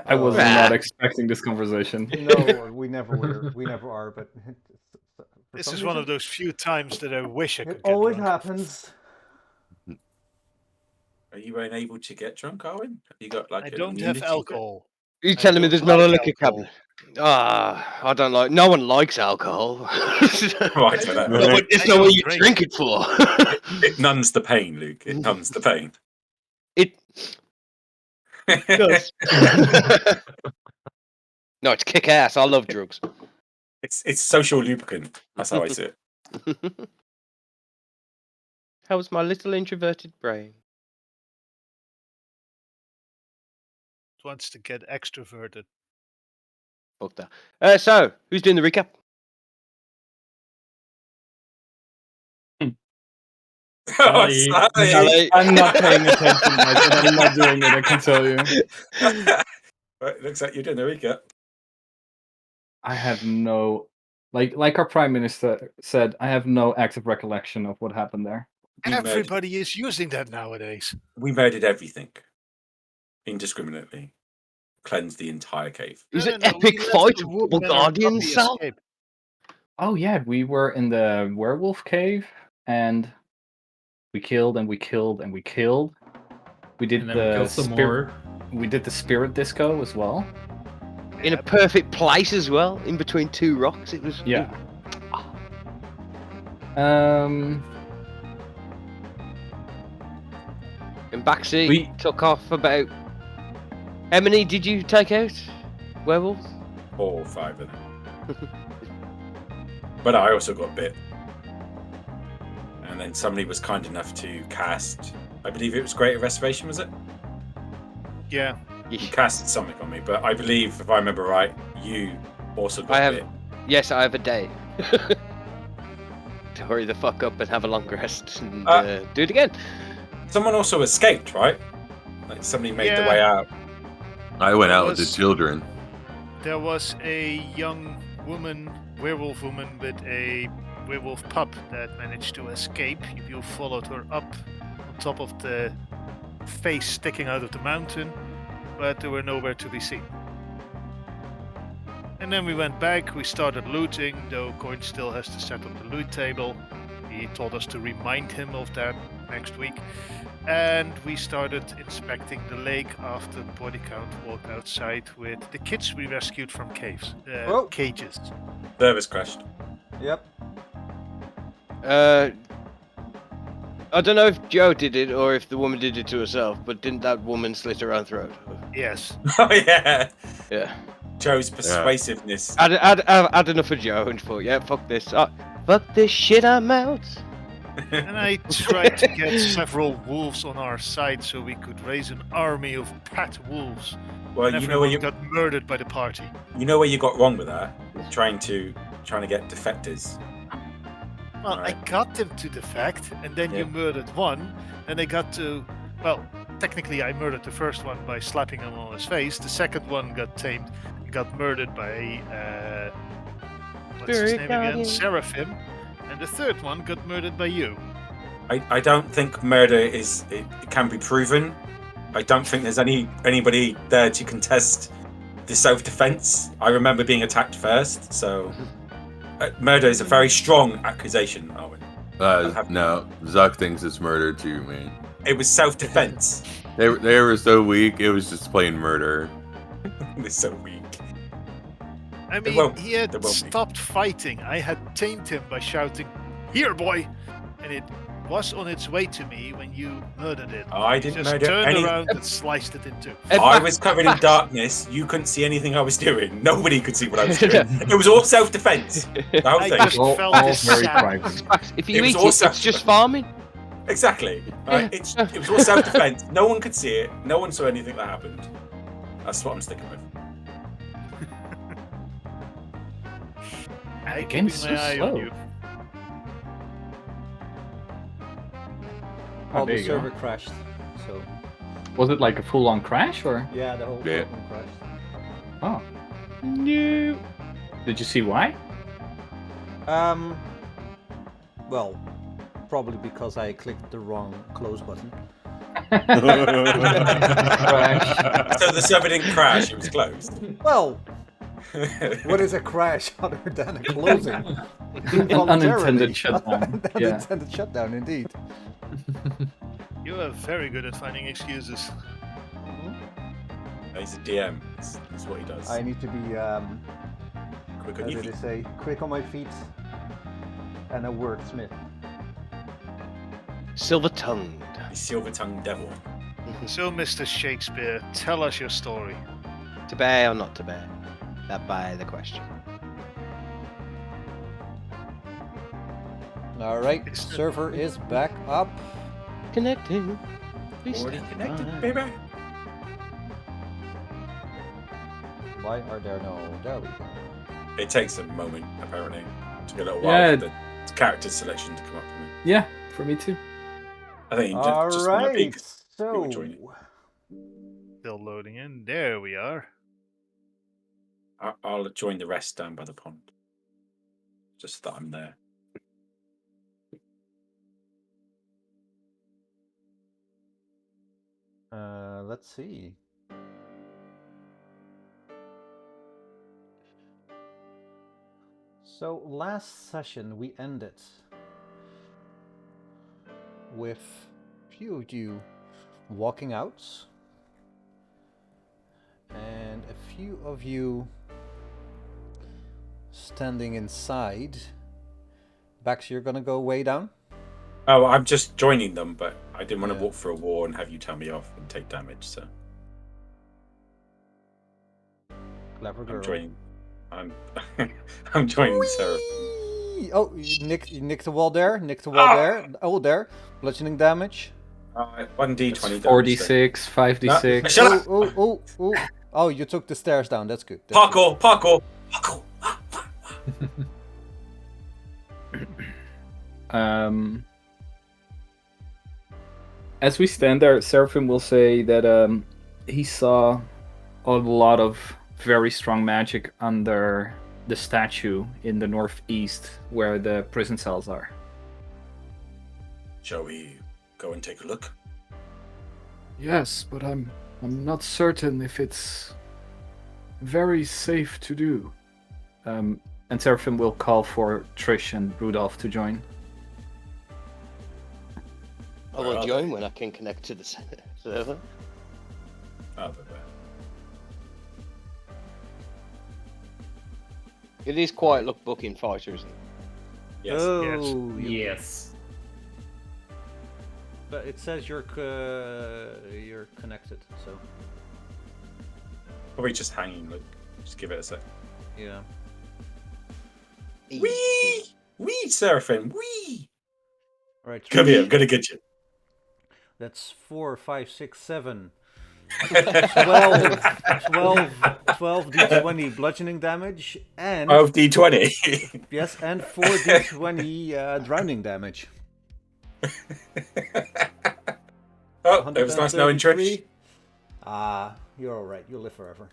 I was not expecting this conversation. No, we never were. We never are. But This is one of those few times that I wish I could It get always drunk. happens. Are you unable to get drunk, Owen? Have you got like I an don't have immunity? alcohol. You telling me don't there's not a like liquor alcohol. cabinet? I don't like. No one likes alcohol. Right, so that, No, but it's I not what don't you drink it for. it numbs the pain, Luke. It numbs the pain. It does. No, it's kick ass. I love drugs. It's social lubricant. That's how I see it. How's my little introverted brain? It wants to get extroverted. Fuck that. So, who's doing the recap? Oh, Sally. I'm not paying attention, guys, and I'm not doing it, I can tell you. Right, looks like you're doing the recap. I have no... Like our Prime Minister said, I have no active recollection of what happened there. Everybody is using that nowadays. We murdered everything. Indiscriminately. Cleansed the entire cave. Is it we epic let fight the of woman double and our guardian puppy cell? escape. Oh yeah, we were in the werewolf cave, and we killed and we killed and we killed. We did And then we killed some more. We did the spirit disco as well. In a perfect place as well, in between two rocks. It was. Yeah. And backseat took off about. How many did you take out? Werewolves? 4 or 5 of them. But I also got bit. And then somebody was kind enough to cast, I believe it was Greater Restoration, was it? Yeah. You cast something on me, but I believe, if I remember right, you also got bit. Yes, I have a day. To hurry the fuck up and have a long rest and do it again. Someone also escaped, right? Like somebody made their way out. I went out with the children. There was a young woman, werewolf woman, with a werewolf pup that managed to escape. You followed her up on top of the face sticking out of the mountain, but they were nowhere to be seen. And then we went back, we started looting, though Coin still has to set up the loot table. He told us to remind him of that next week. And we started inspecting the lake after Body Count walked outside with the kids we rescued from cages. Service crashed. Yep. I don't know if Joe did it or if the woman did it to herself, but didn't that woman slit her own throat? Yes. Oh yeah. Yeah. Joe's persuasiveness. Add enough for Joe and thought, yeah, fuck this. Fuck this shit, I'm out. And I tried to get several wolves on our side so we could raise an army of pet wolves. Well, and you know where you got murdered by the party. You know where you got wrong with that? Trying to get defectors. Well, right. I got them to defect, and then you murdered one, and they got to... Well, technically I murdered the first one by slapping him on his face. The second one got tamed, got murdered by... what's his name again? Seraphim. And the third one got murdered by you. I don't think murder it can be proven. I don't think there's anybody there to contest the self-defense. I remember being attacked first, so murder is a very strong accusation, Owen. No, Zuck thinks it's murder too, man. It was self-defense. They were so weak. It was just plain murder. They're so weak. I mean, he had stopped fighting. I had tamed him by shouting, "Here, boy!" And it was on its way to me when you murdered it. I didn't just turned around and sliced it in two. I was covered in darkness. You couldn't see anything I was doing. Nobody could see what I was doing. It was all self-defense. I just felt this If you eat it, it's just farming. Exactly. Right? It was all self-defense. No one could see it. No one saw anything that happened. That's what I'm sticking with. I keep my eye on you. Oh, the server crashed. So. Was it like a full-on crash, or? Yeah, the whole thing crashed. Oh. No. Did you see why? Well, probably because I clicked the wrong close button. So the server didn't crash, it was closed. Well, what is a crash other than a closing? An unintended shutdown. An Yeah. unintended shutdown, indeed. You are very good at finding excuses. He's a DM. That's what he does. I need to be, Quick how on your did feet. it say? Quick on my feet and a wordsmith. Silver-tongued. He's silver-tongued devil. So, Mr. Shakespeare, tell us your story. To bear or not to bear? That by the question. All right, server is back up. Connecting. Please Already stand connected, by. baby. Why are there no? There we go. It takes a moment, apparently. It took a little while Yeah. for the character selection to come up for me. Yeah, for me too. I think All just might be right, 'cause so people joining. Still loading in. There we are. I'll join the rest down by the pond. Just that I'm there. let's see. So last session we ended with a few of you walking out and a few of you standing inside. Bax, you're gonna go way down? Oh, I'm just joining them, but I didn't want to Yeah. walk through a wall and have you tell me off and take damage, so Clever girl. I'm joining. I'm joining Sarah. Whee! Oh, you nicked the wall there. Nicked the wall there. Oh, there. Bludgeoning damage. 1d20. 4d6, 5d6. Shut up! Oh. Oh, you took the stairs down. That's good. That's good. Parkour. As we stand there, Seraphim will say that he saw a lot of very strong magic under the statue in the northeast where the prison cells are. Shall we go and take a look? Yes, but I'm not certain if it's very safe to do. And Seraphim will call for Trish and Rudolph to join. I will join when I can connect to the server. Oh, but It is quite lookbooking fighters. Isn't it? yes. Oh, Yes. But it says you're connected, so Probably just hanging. Look, just give it a sec. yeah. Wee, Seraphim, wee. All right. Come here, I'm gonna get you. That's 4, 5, 6, 7. 12 d20 bludgeoning damage and 12d20. yes, and 4 d20 drowning damage. Oh, it was nice knowing Trish. 133. You're all right. You'll live forever.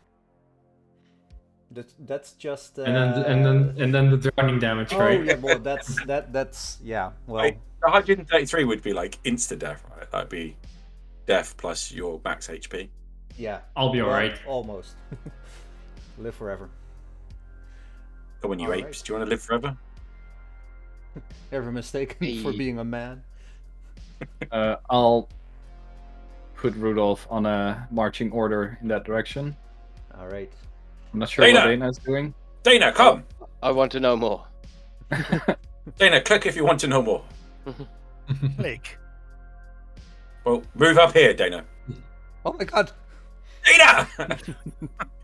That's just. And then the drowning damage, Oh right? yeah, well that's yeah. Well, 133 would be like insta death, right? That'd be death plus your max HP. yeah. I'll be Well, alright. Almost. Live forever. Come on, you All apes. right. Do you want to live forever? Ever mistaken for Hey. being a man? I'll put Rudolph on a marching order in that direction. All right. I'm not sure what Dana! Dana's doing. Dana, come. I want to know more. Dana, click if you want to know more. Click. Well, move up here, Dana. Oh my God. Dana!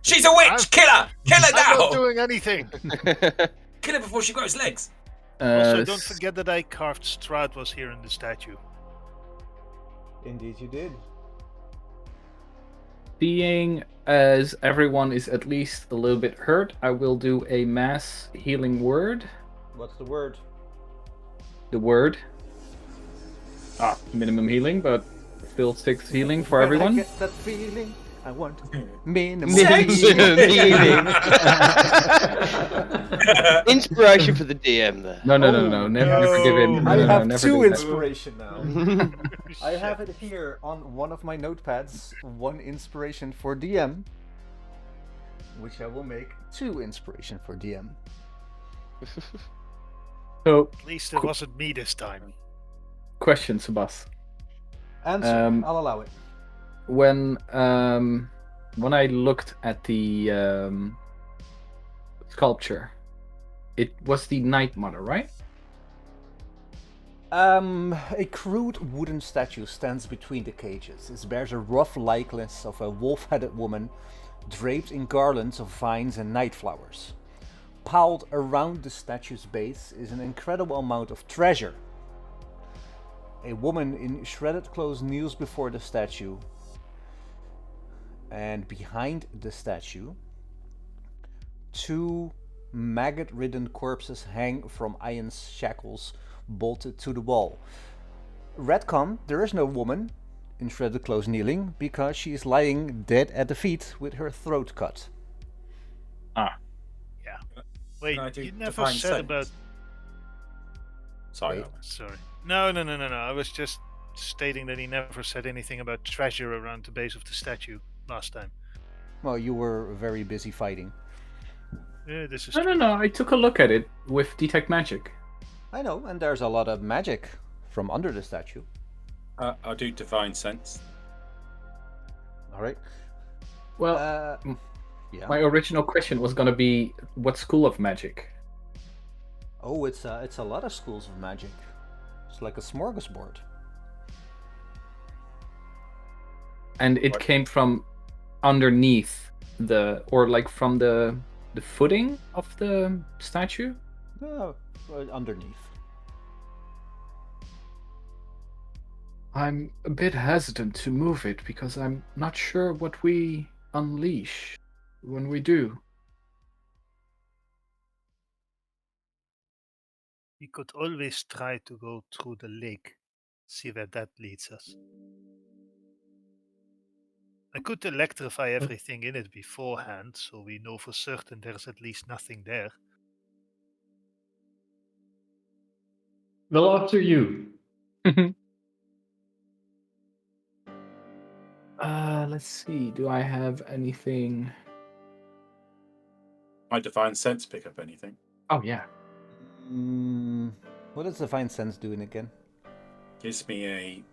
She's a witch! Kill her! Kill her I'm not now! doing anything. Kill her before she grows legs. Also, don't forget that I carved Strahd was here in the statue. Indeed, you did. Being as everyone is at least a little bit hurt, I will do a mass healing word. What's the word? The word. Minimum healing, but still 6 healing for When I everyone. get that feeling, I want minimum Meaning. Inspiration for the DM there. No, Oh, never give in. No, I no, have never 2 do that. inspiration now. I have it here on one of my notepads. 1 inspiration for DM, which I will make 2 inspiration for DM. So, At least it wasn't me this time. question, Sebas. Answer. I'll allow it. When I looked at the sculpture, it was the Night Mother, right? A crude wooden statue stands between the cages. It bears a rough likeness of a wolf-headed woman draped in garlands of vines and night flowers. Piled around the statue's base is an incredible amount of treasure. A woman in shredded clothes kneels before the statue, and behind the statue, 2 maggot-ridden corpses hang from iron shackles bolted to the wall. Retcon, there is no woman in shredded clothes kneeling because she is lying dead at the feet with her throat cut. Wait, Can I do you never divine said sense? about. Sorry. Wait. Sorry. No. I was just stating that he never said anything about treasure around the base of the statue last time. Well, you were very busy fighting. Yeah, this is No, true. I took a look at it with Detect Magic. I know, and there's a lot of magic from under the statue. I'll do divine sense. Alright. Well, Yeah. my original question was gonna be, what school of magic? Oh, it's a lot of schools of magic. It's like a smorgasbord. And it What? came from underneath or like from the footing of the statue? No, underneath. I'm a bit hesitant to move it because I'm not sure what we unleash when we do. We could always try to go through the lake, see where that leads us. I could electrify everything in it beforehand, so we know for certain there's at least nothing there. Well, after you. Let's see. Do I have anything? My divine sense pick up anything? Oh yeah. What does Divine Sense doing again? Gives me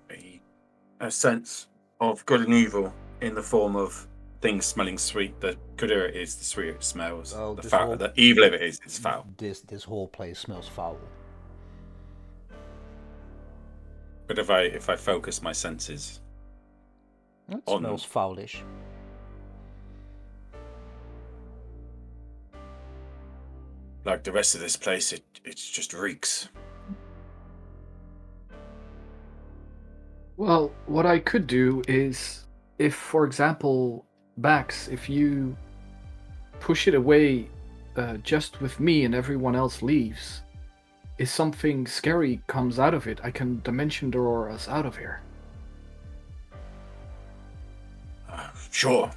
a sense of good and evil in the form of things smelling sweet. The gooder it is, the sweeter it smells. Oh, the this foul, whole- the evil it is, it's foul. This whole place smells foul. But if I focus my senses, It On- smells foulish. like the rest of this place, it just reeks. Well, what I could do is, if, for example, Bax, if you push it away just with me and everyone else leaves, if something scary comes out of it, I can dimension door us out of here. Sure.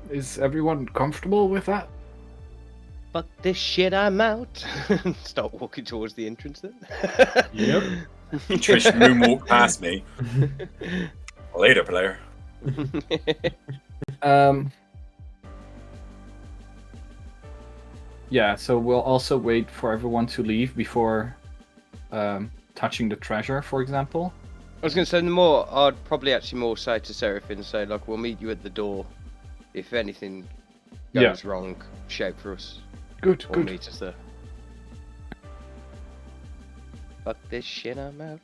Is everyone comfortable with that? Fuck this shit, I'm out. Start walking towards the entrance then. Yep. Trish moonwalk past me. Later, player. Yeah, so we'll also wait for everyone to leave before touching the treasure, for example. I was going to say, I'd probably actually more say to Seraphine, say, like, we'll meet you at the door. If anything goes wrong, shout for us. Good, Or meet us there. Fuck this shit, I'm out.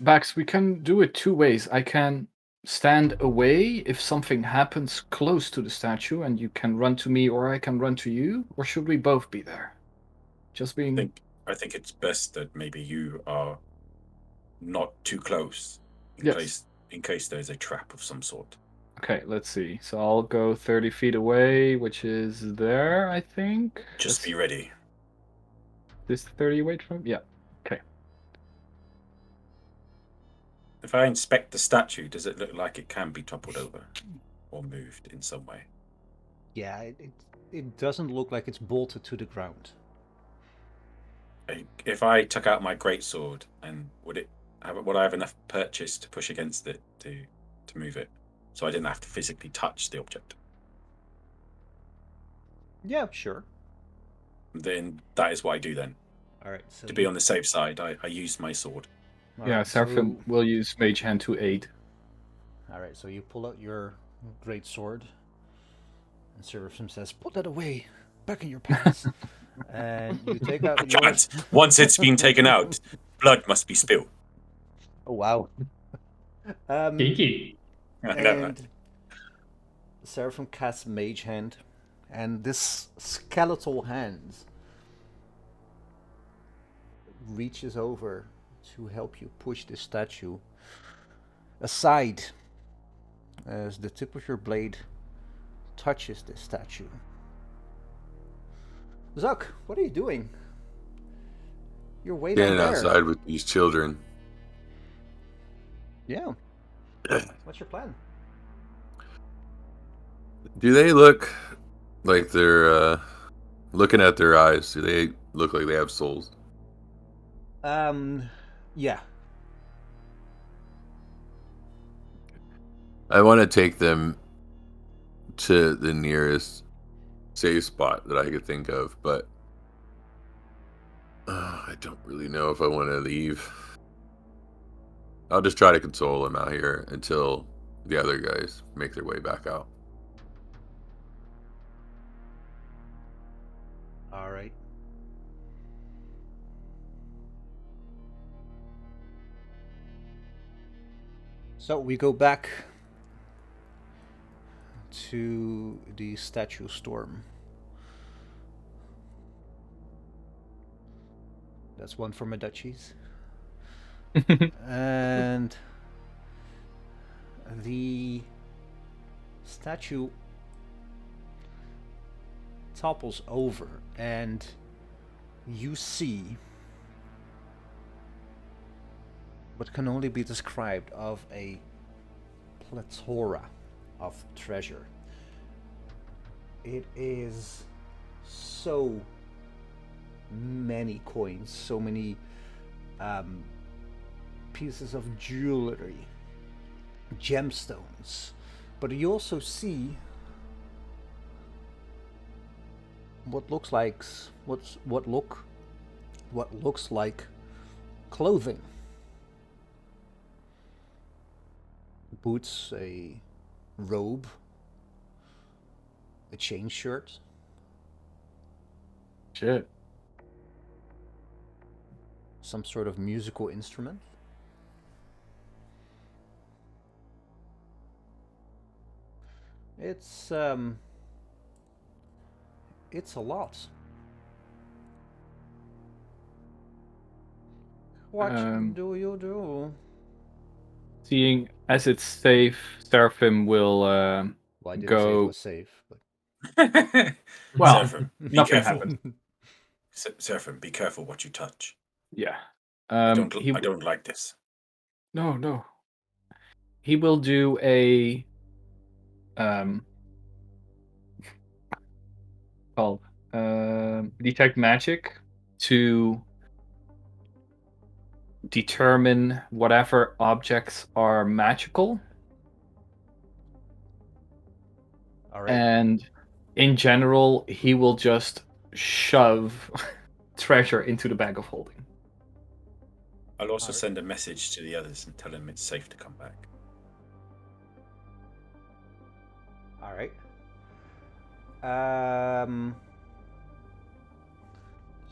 Bax, we can do it 2 ways. I can stand away if something happens close to the statue and you can run to me, or I can run to you, or should we both be there? Just being... I think it's best that maybe you are not too close in case there's a trap of some sort. Okay, let's see. So I'll go 30 feet away, which is there, I think. Just be ready. this 30 away from? Yeah. Okay. If I inspect the statue, does it look like it can be toppled over or moved in some way? Yeah, it doesn't look like it's bolted to the ground. If I took out my greatsword, and would I have enough purchase to push against it to move it, so I didn't have to physically touch the object? Yeah, sure. Then that is what I do then. All right. So To be on the safe side, I use my sword. Yeah, Seraphim will use Mage Hand to aid. All right. So you pull out your great sword, and Seraphim says, "Put that away, back in your pants." And you take out yours. Once it's been taken out, blood must be spilled. Oh wow. Kinky. I know, right? And Seraphim casts Mage Hand, and this skeletal hand reaches over to help you push the statue aside as the tip of your blade touches the statue. Zuck, what are you doing? You're way down Standing there. outside with these children. Yeah. What's your plan? Do they look like they're looking at their eyes? Do they look like they have souls? Yeah. I want to take them to the nearest safe spot that I could think of, but I don't really know if I want to leave. I'll just try to console them out here until the other guys make their way back out. All right. So we go back to the statue storm. That's one for my duchies. And the statue topples over, and you see what can only be described of a plethora of treasure. It is so many coins, so many pieces of jewelry, gemstones, but you also see what looks like clothing. Boots, a robe, a chain shirt. Shit. Some sort of musical instrument. It's a lot. What do you do? Seeing as it's safe, Seraphim will Well, I didn't say it go. was safe, but Well, Seraphim, be nothing careful. happened. Seraphim, be careful what you touch. Yeah. I don't like this. No. He will do a called detect magic to determine whatever objects are magical. all right. And in general, he will just shove treasure into the bag of holding. I'll also Alright. send a message to the others and tell them it's safe to come back. All right.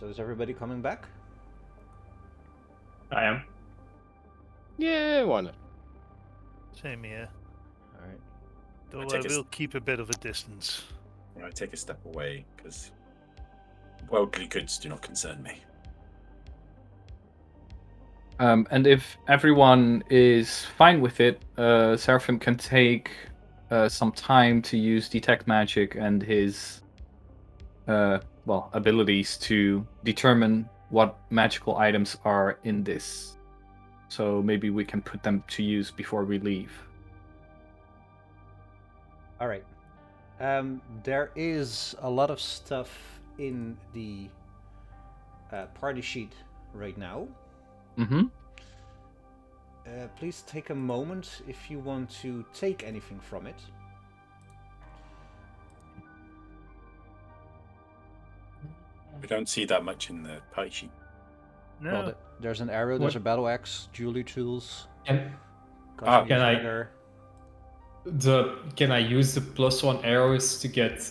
So is everybody coming back? I am. Yeah, why not? Same here. All right. Though I take a will keep a bit of a distance. I take a step away because worldly goods do not concern me. And if everyone is fine with it, Seraphim can take some time to use detect magic and his abilities to determine what magical items are in this. So maybe we can put them to use before we leave. All right. There is a lot of stuff in the party sheet right now. Mm-hmm. Please take a moment if you want to take anything from it. We don't see that much in the pie sheet. No. Well, there's an arrow, there's a battle axe, jewelry tools, Can cosmetic Can I- dagger. can I use the +1 arrows to get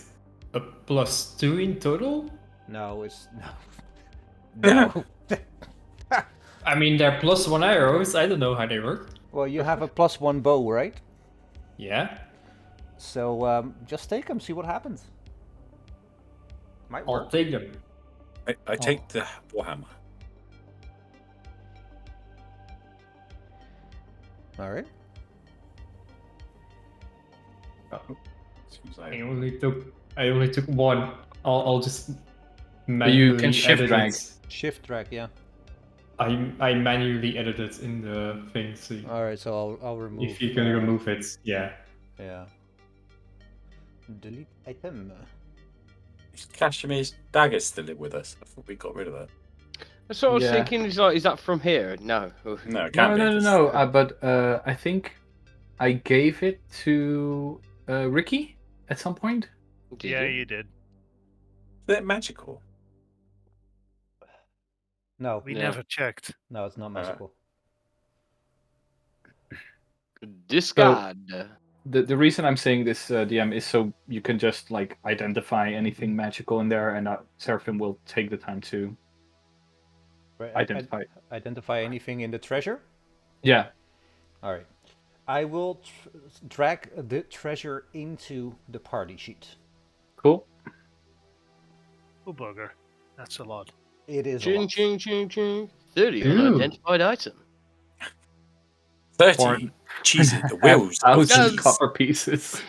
a +2 in total? No, it's no. I mean, they're +1 arrows. I don't know how they work. Well, you have a +1 bow, right? Yeah, So just take them, see what happens. Might I'll work. take them. I take the warhammer. All right. Seems I like only took one. I'll just manually You can shift edit drag. it. Shift drag, yeah. I manually edit it in the thing, so All right, so I'll remove. if you can remove it, yeah. Yeah. Delete item. is Cashimir's dagger still with us? I thought we got rid of that. That's what I was Yeah. thinking. Is that from here? No. No, it can't No, be. no, no. But I think I gave it to Ricky at some point. Did Yeah, you? you did. They're magical. No, We Yeah. never checked. no, it's not magical. Discard. The reason I'm saying this, DM, is so you can just like identify anything magical in there, and Seraphim will take the time to Right, identify. identify anything in the treasure. Yeah. All right. I will drag the treasure into the party sheet. Cool. Oh, bugger. That's a lot. It is a Ching, lot. ching, ching, ching. 30 Ooh. unidentified item. 30. Jesus, the wheels. Thousand Yes. copper pieces.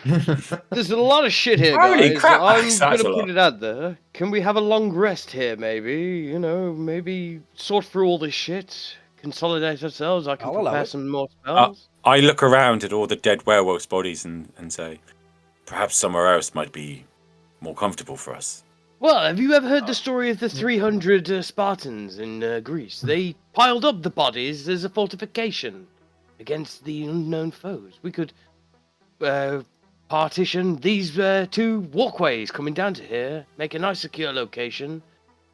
There's a lot of shit here, Holy guys. crap, I'm that's gonna a put lot. it out there. Can we have a long rest here, maybe? You know, maybe sort through all this shit, consolidate ourselves. I can I'll allow prepare it. some more spells. I look around at all the dead werewolves' bodies and say, perhaps somewhere else might be more comfortable for us. Well, have you ever heard the story of the 300 Spartans in Greece? They piled up the bodies as a fortification against the unknown foes. We could partition these two walkways coming down to here, make a nice secure location,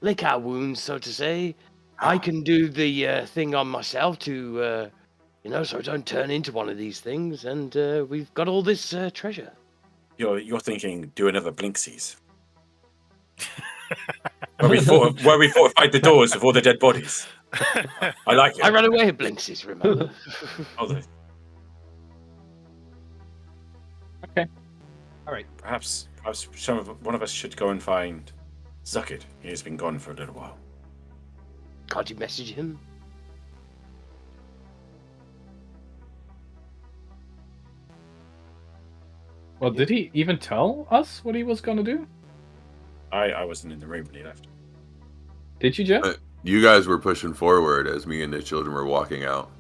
lick our wounds, so to say. I can do the thing on myself to, so I don't turn into one of these things, and we've got all this treasure. You're thinking, do another Blinksies. where we fortified the doors with all the dead bodies. I like it. I ran away at Blinksies, remember? Although, All right. perhaps one of us should go and find Zuckid. He has been gone for a little while. Can't you message him? Well, did he even tell us what he was gonna do? I wasn't in the room when he left. Did you, Jeff? You guys were pushing forward as me and the children were walking out.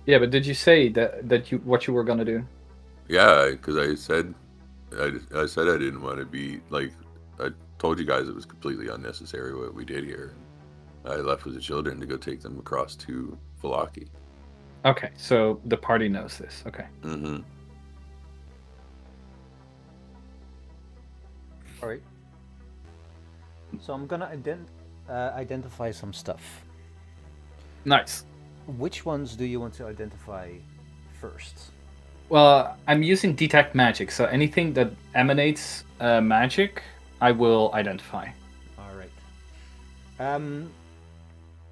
Yeah, but did you say that you what you were gonna do? Yeah, because I said I didn't want to be like I told you guys it was completely unnecessary what we did here. I left with the children to go take them across to Falaki. Okay, so the party knows this. Okay. Mm-hmm. All right. So I'm gonna identify some stuff. Nice. Which ones do you want to identify first? Well, I'm using detect magic, so anything that emanates magic, I will identify. All right.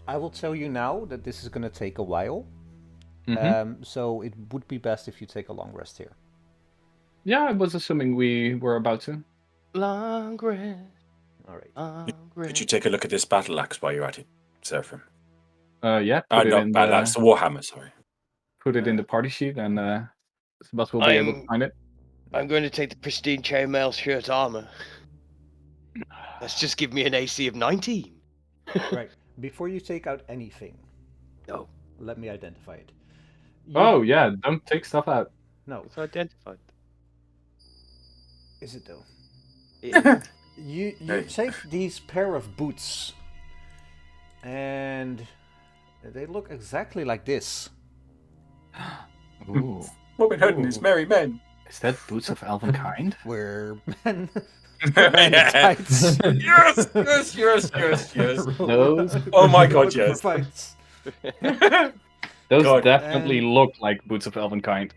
I will tell you now that this is gonna take a while. Mhm. So it would be best if you take a long rest here. Yeah, I was assuming we were about to. Long rest. All right. Long Could rest. you take a look at this battle axe while you're at it, Seraphim? Yeah. Put it Not in battle axe, the warhammer. Sorry. put it in the party sheet, and Sebas will be able to find it. I'm going to take the pristine chainmail shirt armor. Let's just give me an AC of 19. Right. Before you take out anything, No, let me identify it. Oh yeah, don't take stuff out. No, it's identified. is it though? It is. You Hey. take these pair of boots, and they look exactly like this. Ooh. Robin Hood and his merry men. Is that boots of elven kind? Where men in Yeah. tights. Yes, yes, yes, yes, yes. Those- Oh my God, Looking for yes. fights. Those God. definitely And- look like boots of elven kind.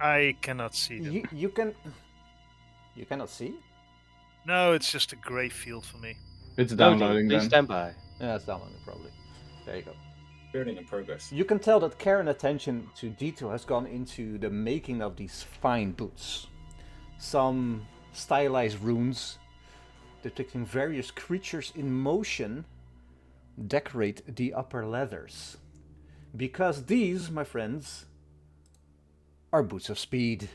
I cannot see them. You can. You cannot see? No, it's just a grey field for me. It's Loading. downloading Please then. stand by. Yeah, it's downloading probably. There you go. Building in progress. You can tell that care and attention to detail has gone into the making of these fine boots. Some stylized runes depicting various creatures in motion decorate the upper leathers. Because these, my friends, are boots of speed.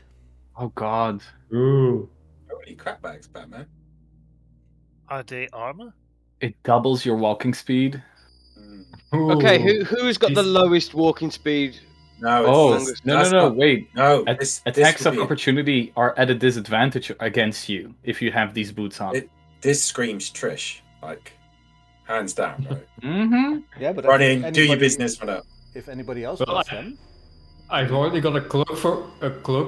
Oh god. Ooh. Holy crap bags, Batman. Are they armor? It doubles your walking speed. Mm. Okay, Ooh. who's got the These- lowest walking speed? No, Oh, it's no, that's no, not- wait. No, Attacks this of would be- opportunity are at a disadvantage against you if you have these boots on. This screams Trish, like hands down, right? Mm-hmm. Yeah, but Run if in, do your anybody- business, run up. If anybody else Well, wants them, I've already got a cloak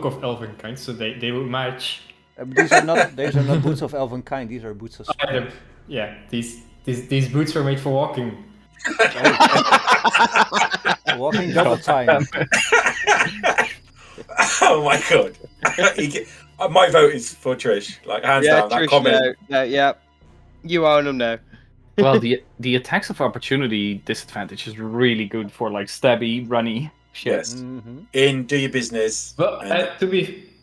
of elven kind, so they will match. these are not boots of elven kind. These are boots of speed. Yeah, these boots are made for walking. Walking double time. Oh my God! My vote is for Trish, like hands down. That comment. Yeah, you own them now. Well, the attacks of opportunity disadvantage is really good for like stabby, runny shit. Yes. Mm-hmm. In, do your business. But and-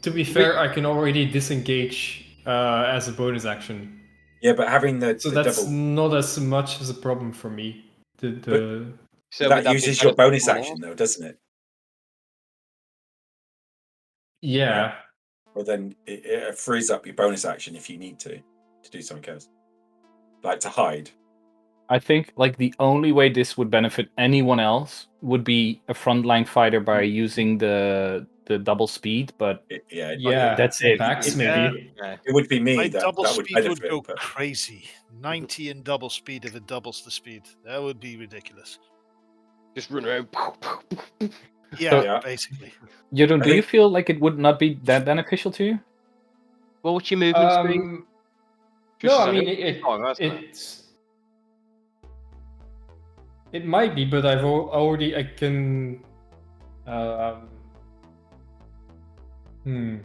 to be fair, I can already disengage as a bonus action, yeah, but having the so the that's double not as much as a problem for me. So would that be uses better your bonus for- action though, doesn't it? Yeah, Well, then it frees up your bonus action if you need to do something else, like to hide. I think like the only way this would benefit anyone else would be a frontline fighter by using the double speed, but yeah, that's it. Attacks, Yeah. maybe. Yeah. It would be me My that double would speed benefit. would go but- crazy. 90 in double speed if it doubles the speed. That would be ridiculous. Just run around. Yeah, Yeah. basically. Yudun, I do you think- feel like it would not be that beneficial to you? Well, what's your movement speed? No, Just I as mean know. Oh, that's not- it might be, but I've already I can. Hmm.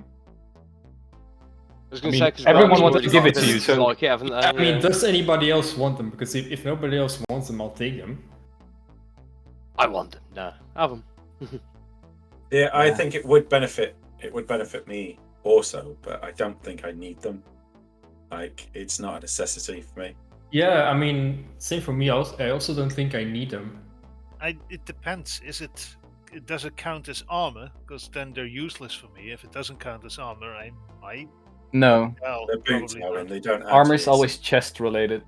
I was I gonna mean, say, 'cause everyone Rob's wanted already to give got it to you, businesses so- like it, haven't they? I mean, Yeah. does anybody else want them? Because if nobody else wants them, I'll take them. I want them. Nah, have them. Yeah, I Yeah. think it would benefit. It would benefit me also, but I don't think I need them. Like, it's not a necessity for me. Yeah, I mean, same for me. I also don't think I need them. It depends. Does it count as armor? Because then they're useless for me. If it doesn't count as armor, I might. No. Well, They're boots, probably Aaron. not. They don't. Armor is actually- always chest related.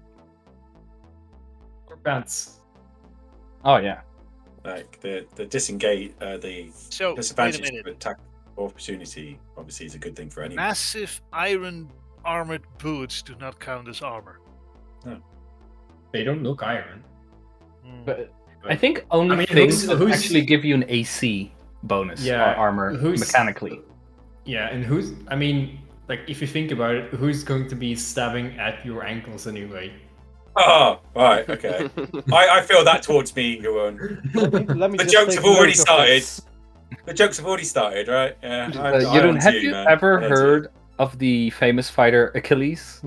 Or pants. Oh yeah. like the disengage. The So wait a disadvantage minute. of attack opportunity obviously is a good thing for anyone. Massive iron armored boots do not count as armor. They don't look iron. Hmm. But I think only I mean, things who's- that who's- actually give you an AC bonus Yeah, are armor who's- mechanically. Yeah, and I mean, like, if you think about it, who's going to be stabbing at your ankles anyway? Oh, right, okay. I feel that towards me, Johan. Let me The just jokes take have already note of started. this. The jokes have already started, right? Yeah. Yudun, on have to you man. ever I'm on to you. heard of the famous fighter Achilles?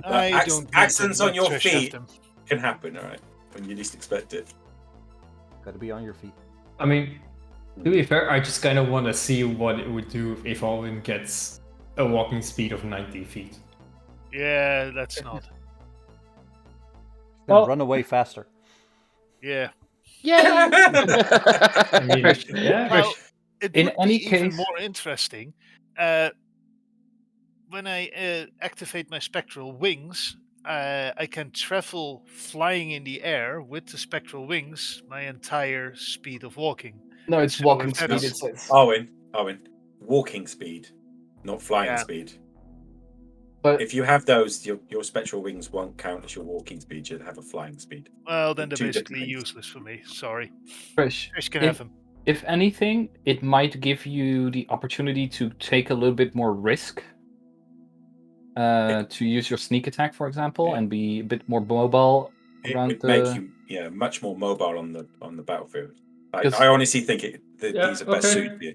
I Acc- don't. accents on your Trish feet. have them. Can happen, all right, when you least expect it. Gotta be on your feet. I mean, to be fair, I just kind of want to see what it would do if Alvin gets a walking speed of 90 feet. Yeah, that's not. Then Well- run away faster. Yeah. I mean, yeah. Well, it In would any be even case- more interesting. when I activate my spectral wings, I can travel flying in the air with the spectral wings my entire speed of walking. No, it's So walking if that speed. is- It says. Owen, walking speed, not flying Yeah. speed. But If you have those, your spectral wings won't count as your walking speed. You'd have a flying speed. Well, then they're Two different basically things. useless for me. Sorry. Trish, Fish can have them. if anything, it might give you the opportunity to take a little bit more risk. To use your sneak attack, for example, Yeah. and be a bit more mobile It around would the. make you much more mobile on the battlefield. Because- I honestly think that Yeah, these are best okay. suited for you.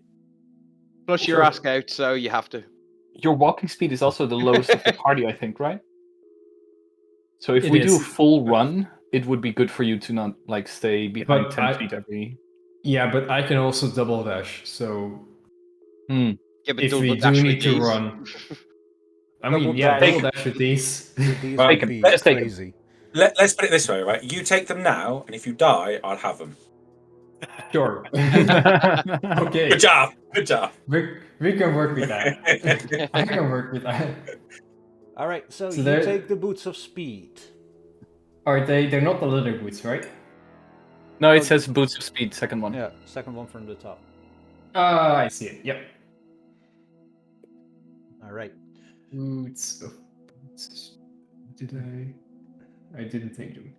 Plus, you're Sure. a scout, so you have to. Your walking speed is also the lowest of the party, I think, right? So if It we do a is. full run, it would be good for you to not like stay behind But 10 feet every. Yeah, but I can also double dash, so Yeah, but if double we dash do with need to these. run, I Double mean, yeah, dash. double dash with these. These Well, would take 'em. be Just take 'em. crazy. Let's put it this way, right? You take them now, and if you die, I'll have them. Sure. Okay. Okay, Good job. Good job. we can work with that. I can work with that. All right, so So you there- take the boots of speed. Are they? They're not the leather boots, right? No, it says boots of speed, second one. Yeah, second one from the top. I see it. Yep. All right. Boots of boots. Did I? I didn't take them.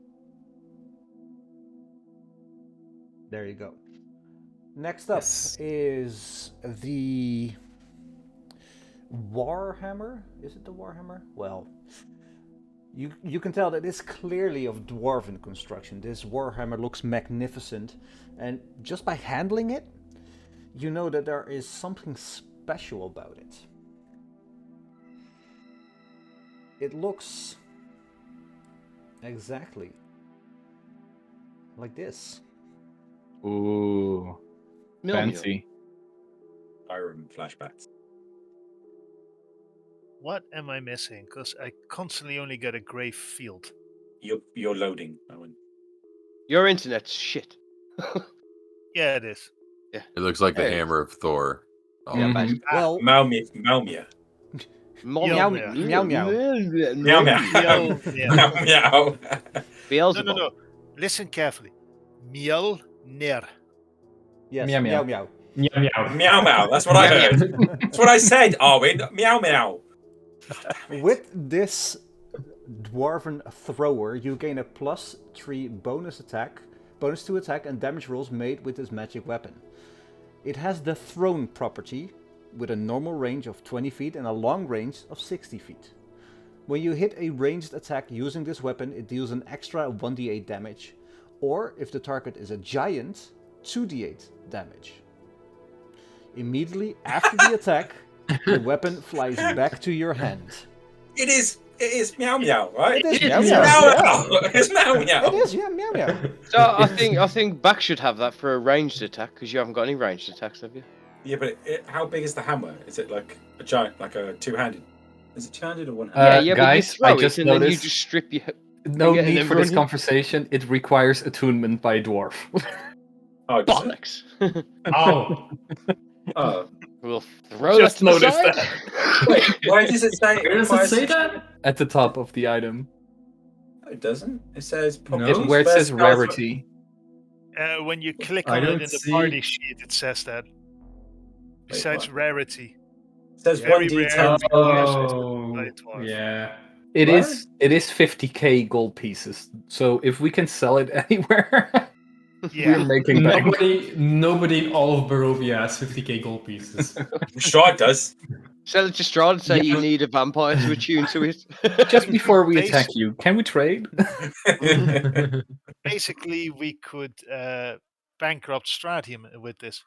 There you go. Next up Yes. is the Warhammer. Is it the Warhammer? Well, you can tell that it's clearly of dwarven construction. This Warhammer looks magnificent, and just by handling it, you know that there is something special about it. It looks exactly like this. Ooh, Meow, meow. fancy. Iron flashbacks. What am I missing? Because I constantly only get a grey field. You're loading, Owen. Your internet's shit. Yeah, it is. It looks like the Hey. hammer of Thor. Oh, Yeah, Mhm. basically. Well, Malmia. Meow, Meow, meow, meow, meow. Meow meow. Meow, Meow meow. Beelzebub. No. Listen carefully. Mjolnir. yes, Meow, meow meow. meow. Meow meow. Meow meow. That's what I heard. That's what I said, Arwin. Meow meow. With this dwarven thrower, you gain a +3 bonus to attack and damage rolls made with this magic weapon. It has the thrown property, with a normal range of 20 feet and a long range of 60 feet. When you hit a ranged attack using this weapon, it deals an extra 1d8 damage, or if the target is a giant, 2d8 damage. Immediately after the attack, the weapon flies back to your hand. It is meow meow, right? It is It meow is meow. meow yeah. meow. It's meow meow. It is, yeah, meow meow. So I think Back should have that for a ranged attack because you haven't got any ranged attacks, have you? Yeah, but how big is the hammer? Is it like a giant, like a two-handed? Is it two-handed or Yeah, one-handed? yeah, guys, but you I throw just it and then you noticed- just strip your. No Yeah, and need then for this run- conversation. It requires attunement by a dwarf. Oh, does it? Bollocks. Oh, Oh. We'll throw Just that to the noticed side. Wait, why does it say? where does it requires- say that? At the top of the item, No, it doesn't. It says No. where it says spells- rarity. When you click I on it don't in the see- party sheet, it says that. Besides what? rarity. It says Very 1d10. Oh, By dwarf. yeah. It What? is 50k gold pieces. So if we can sell it anywhere, Yeah. we're making bank. Nobody in all of Barovia has 50k gold pieces. Strahd does. Sell it to Strahd and say Yeah. you need a vampire to attune to it. Just before we attack you, can we trade? Basically, we could bankrupt Strahd with this.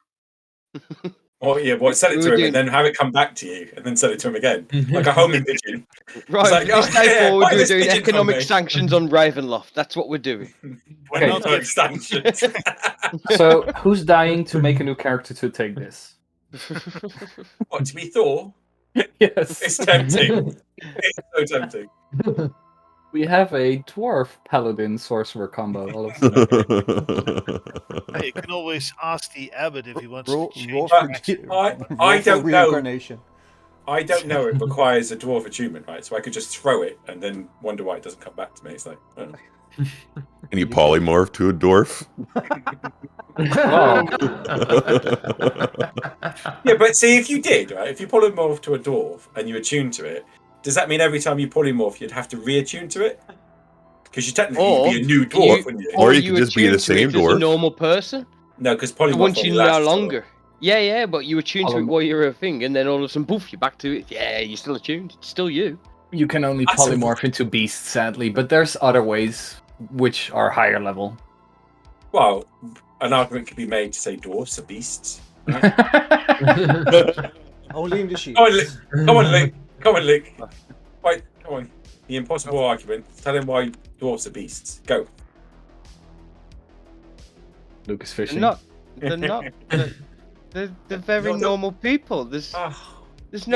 Or yeah, well, sell it to We're him doing- and then have it come back to you, and then sell it to him again, like a homing pigeon. Right, like, from this oh, day yeah, forward, buy we're this doing pigeon from economic me. sanctions on Ravenloft. That's what we're doing. We're Okay. not No giving- extensions. So who's dying to make a new character to take this? What, to be Thor? Yes. It's tempting. It's so tempting. We have a dwarf paladin sorcerer combo. All of a sudden. Hey, you can always ask the abbot if he wants Roll, to change roll the for, action. I roll for don't know. reincarnation. I don't know it requires a dwarf attunement, right? So I could just throw it and then wonder why it doesn't come back to me. It's like, I don't know. Can you polymorph to a dwarf? Yeah, but see, if you did, right? If you polymorph to a dwarf and you attune to it, does that mean every time you polymorph, you'd have to reattune to it? Because you technically Or be a new dwarf, wouldn't you? Or you could just be attune the to same it as a dwarf. normal person. No, because So polymorph once only you no lasts so long. longer. Yeah, but you attune to it Polym- while you're a thing, and then all of a sudden, poof, you're back to it. Yeah, you're still attuned. It's still you. You can only That's a- polymorph into beasts, sadly, but there's other ways which are higher level. Well, an argument could be made to say dwarfs are beasts. Only in the sheep. Come on, Lick. Come on, Lick. Wait, come on. The impossible argument. Tell him why dwarfs are beasts. Go. Lucas They're fishing. not. They're not. They're very You're the- normal people. There's no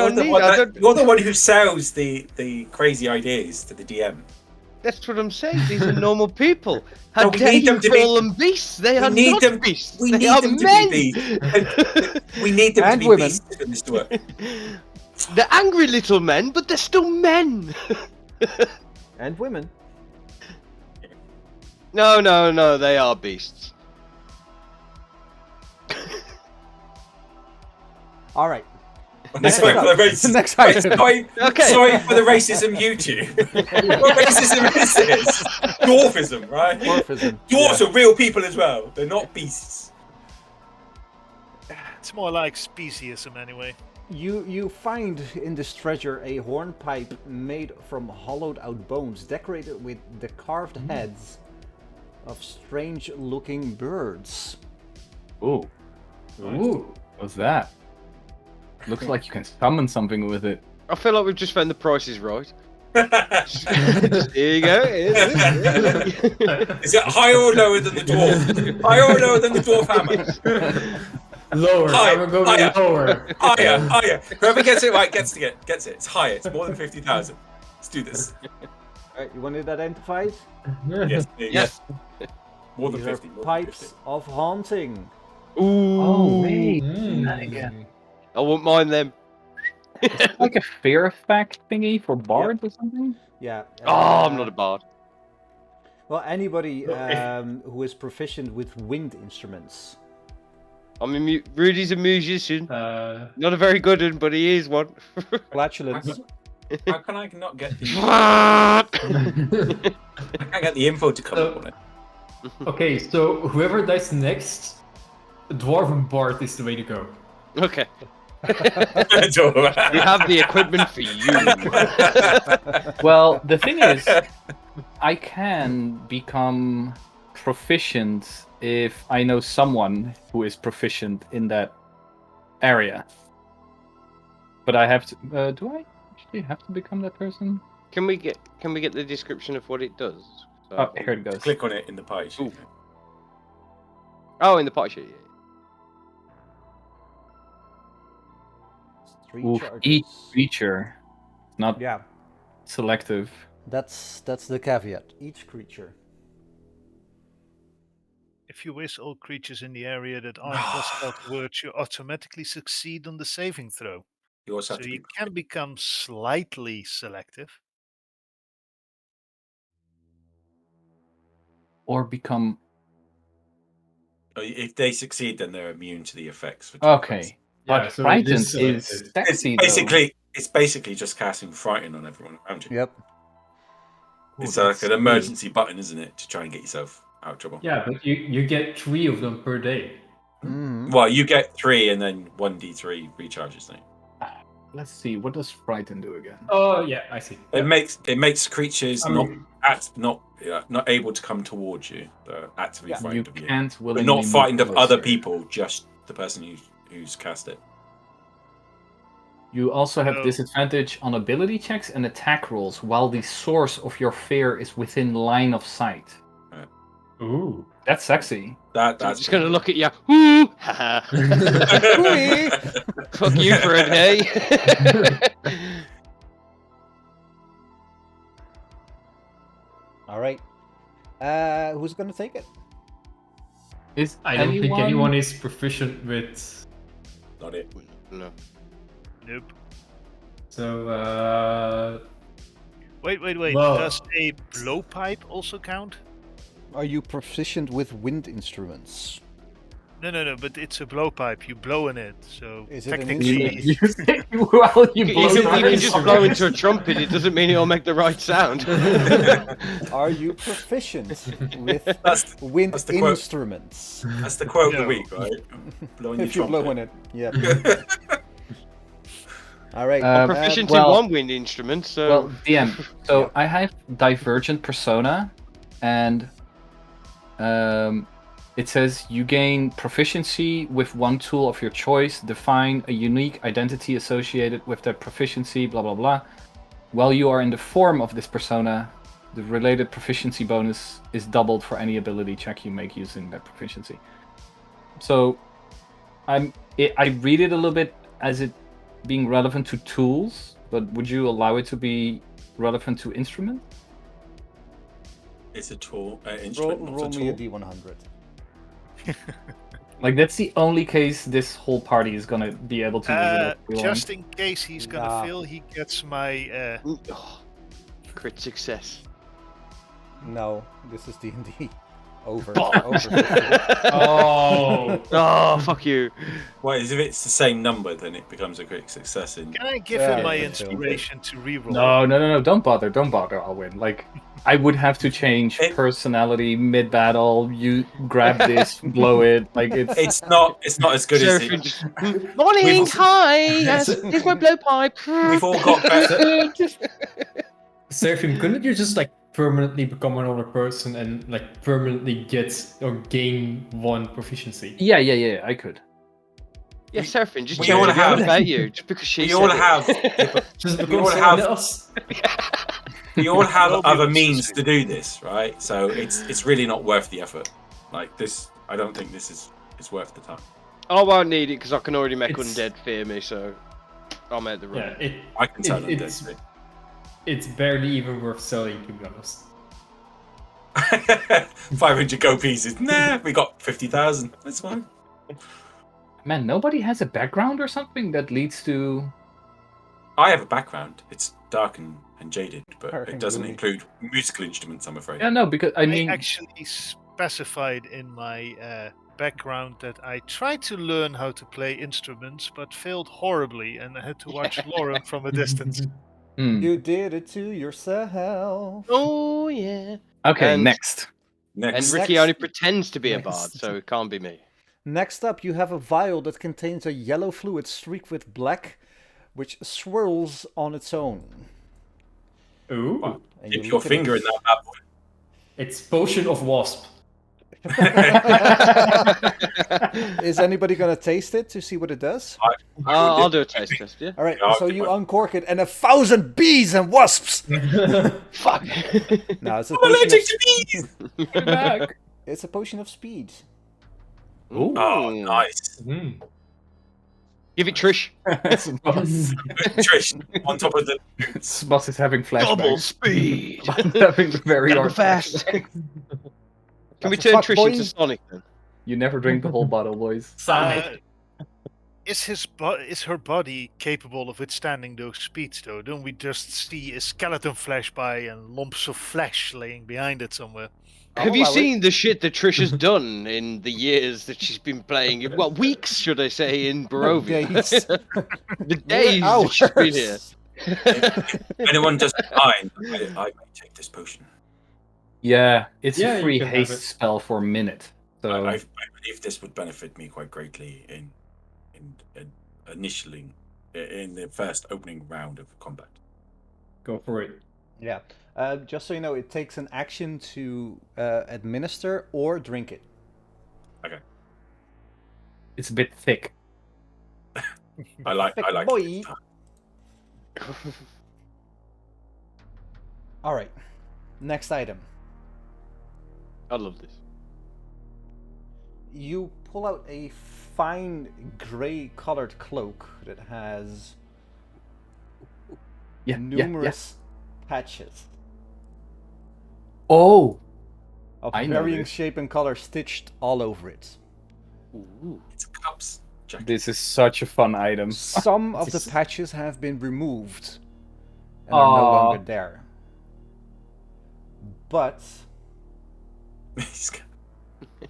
You're the need. one I that- don't. you're the one who sells the crazy ideas to the DM. That's what I'm saying. These are normal people. How No, we dare need you them to be- call them beasts? They are need not them- beasts. we they need are them to be men. beasts. We need them to And be women. beasts for this to work. They're angry little men, but they're still men. And women. No, they are beasts. All right. Sorry for the racism. Next item. Okay. Sorry for the racism, YouTube. What racism is this? Dwarfism, right? Dwarfism. Dwarfs are real people as well. They're not beasts. It's more like speciesism anyway. You find in this treasure a hornpipe made from hollowed out bones, decorated with the carved heads of strange-looking birds. Ooh. Ooh. What's that? Looks like you can summon something with it. I feel like we've just found the prices right. Here you go. Is it higher or lower than the dwarf? Higher or lower than the dwarf hammer? Lower. Higher, I'm going higher. lower. Higher. Whoever gets it right gets it. It's higher. It's more than 50,000. Let's do this. Alright, you want it identified? Yes. Yes. More than These are 50. More than pipes 50. of haunting. Ooh. Oh, wait. Mm. Again. I wouldn't mind them. Like a fear effect thingy for bards or something? Yeah. Oh, I'm not a bard. Well, anybody Okay. who is proficient with wind instruments. Rudy's a musician. Uh, Not a very good one, but he is one. Flatulence. How can I not get the? Okay. I can't get the info to come up on it. okay, so whoever dies next, Dwarven Bard is the way to go. We have the equipment for you. Well, the thing is, I can become proficient if I know someone who is proficient in that area. But I have to. Do I actually have to become that person? Can we get the description of what it does? So Oh, here it goes. Click on it in the pie sheet. Ooh. Oh, in the party sheet. Three Oof, charges. each creature, not Yeah, selective. that's the caveat. Each creature. If you wish all creatures in the area that aren't hostile towards you automatically succeed on the saving throw. You also So have to you be. can become slightly selective. Or become. If they succeed, then they're immune to the effects. For 12 hours. Okay. But so it frightened is is selected. sexy, It's basically just casting frighten on everyone around you. Yep. It's Ooh, like that's an cool. emergency button, isn't it, to try and get yourself out of trouble? Yeah, but you get 3 of them per day. Mhm. Well, you get 3 and then 1d3 recharges thing. though. Let's see. What does frighten do again? Oh yeah, I see. It makes creatures I mean, not able to come towards you. They're actively Yeah. You frightened of you. can't But willingly. not move frightened of other closer. people, just the person who's cast it. You also have No. disadvantage on ability checks and attack rolls while the source of your fear is within line of sight. ooh. That's sexy. I'm That's just gonna look at you. Ooh, haha. Fuck you for a day. All right. Who's gonna take it? Is I don't think anyone is proficient with. Not it. No. Nope. So, Wait. Whoa. Does a blowpipe also count? Are you proficient with wind instruments? No, but it's a blowpipe. You blow in it, so Is it an technically. Well, you You blow can, through you can it. just blow into a trumpet. It doesn't mean it'll make the right sound. Are you proficient with That's wind that's the quote. instruments? That's the quote of No. the week, right? Blowing If your you blow trumpet. in it, yeah. All right. Proficient well- in one wind instrument, so Well, DM. So Yeah. I have Divergent Persona, and it says you gain proficiency with one tool of your choice. Define a unique identity associated with that proficiency. Blah blah blah. While you are in the form of this persona, the related proficiency bonus is doubled for any ability check you make using that proficiency. So, I read it a little bit as it being relevant to tools, but would you allow it to be relevant to instrument? It's a tool. roll Instrument, not roll a me a tool. d100. Like that's the only case this whole party is gonna be able to use it. if we want. Just in case he's gonna Nah. fail, he gets my. Oh, crit success. No, this is D&D. Over. Bollocks. Over. Oh, Oh, fuck you. Well, if it's the same number, then it becomes a quick success. In Can I give Yeah, him my yeah, inspiration to reroll? No, don't bother, I'll win. Like, I would have to change It- personality mid-battle, you grab this, blow it, like it's not as good as Seraphim it. just, morning, We've- hi, yes, here's my blowpipe. We've all got better. Seraphim, couldn't you just like permanently become another person and like permanently get or gain one proficiency? Yeah, I could. Yeah, Seraphim, just We change all it have- about you, just because she We said all it. have. Just We become all someone have- else. We all have Well, other we- means to do this, right? So it's really not worth the effort. Like this, I don't think this is worth the time. I won't need it because I can already make It's- undead fear me, so I'll make the run. Yeah, I can tell them it's barely even worth selling, to be honest. 500 gold pieces. Nah, we got 50,000. That's fine. Man, nobody has a background or something that leads to... I have a background. It's dark and jaded, but Dark it and doesn't gloomy. include musical instruments, I'm afraid. Yeah, no, because, I I mean... actually specified in my background that I tried to learn how to play instruments, but failed horribly, and I had to watch Lauren from a distance. You did it to yourself. Oh, yeah. Okay, And- next. And Next, Ricky Next- only pretends to be a bard, Next. so it can't be me. Next up, you have a vial that contains a yellow fluid streaked with black, which swirls on its own. Ooh, And dip you your look at finger in it. that bad boy. it's potion of wasp. Is anybody gonna taste it to see what it does? I'll do a taste test, yeah? All right, Yeah, so I'll you do it. uncork it, and 1,000 bees and wasps. Fuck. No, it's a I'm potion allergic of, to bees! Back. it's a potion of speed. Ooh. Oh, Ooh. nice. Mm. Give it Trish. Trish, on top of the boots. Boss is having Double flashbacks. speed. Boss is having very Double hard fast. flashbacks. Can we That's a turn fuck, Trish boy. into Sonic then? You never drink the whole bottle, boys. Sonic. Is her body capable of withstanding those speeds, though? Don't we just see a skeleton flash by and lumps of flesh laying behind it somewhere? Have you allow it. seen the shit that Trish has done in the years that she's been playing? Well, weeks, should I say, in Barovia? Days. The days that she's been here. If anyone doesn't mind, I may take this potion. Yeah, it's Yeah, a you free can have haste it. spell for a minute. So I believe this would benefit me quite greatly in initially in the first opening round of combat. Go for it. Yeah. Just so you know, it takes an action to administer or drink it. it's a bit thick. I like Boy. this time. All right. Next item. I love this. You pull out a fine gray colored cloak that has Yeah, numerous patches Oh, of I know varying this. shape and color stitched all over it. Ooh. It's cups. jacket. This is such a fun item. Some of the This is- patches have been removed and are no Aw. longer there. But He's got-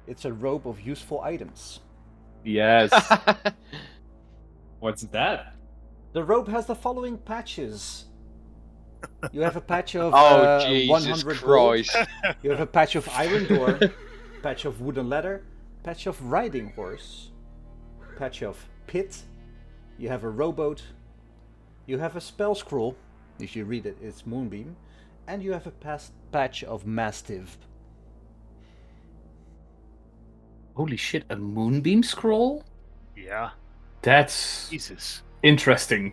it's a robe of useful items. Yes. What's that? The robe has the following patches. You have a patch of Oh, Jesus 100 gold. Christ. You have a patch of iron door, patch of wooden ladder, patch of riding horse, patch of pit. You have a rowboat. You have a spell scroll. If you read it, it's moonbeam, and you have a patch of mastiff. Holy shit, a moonbeam scroll? Yeah. That's Jesus. interesting.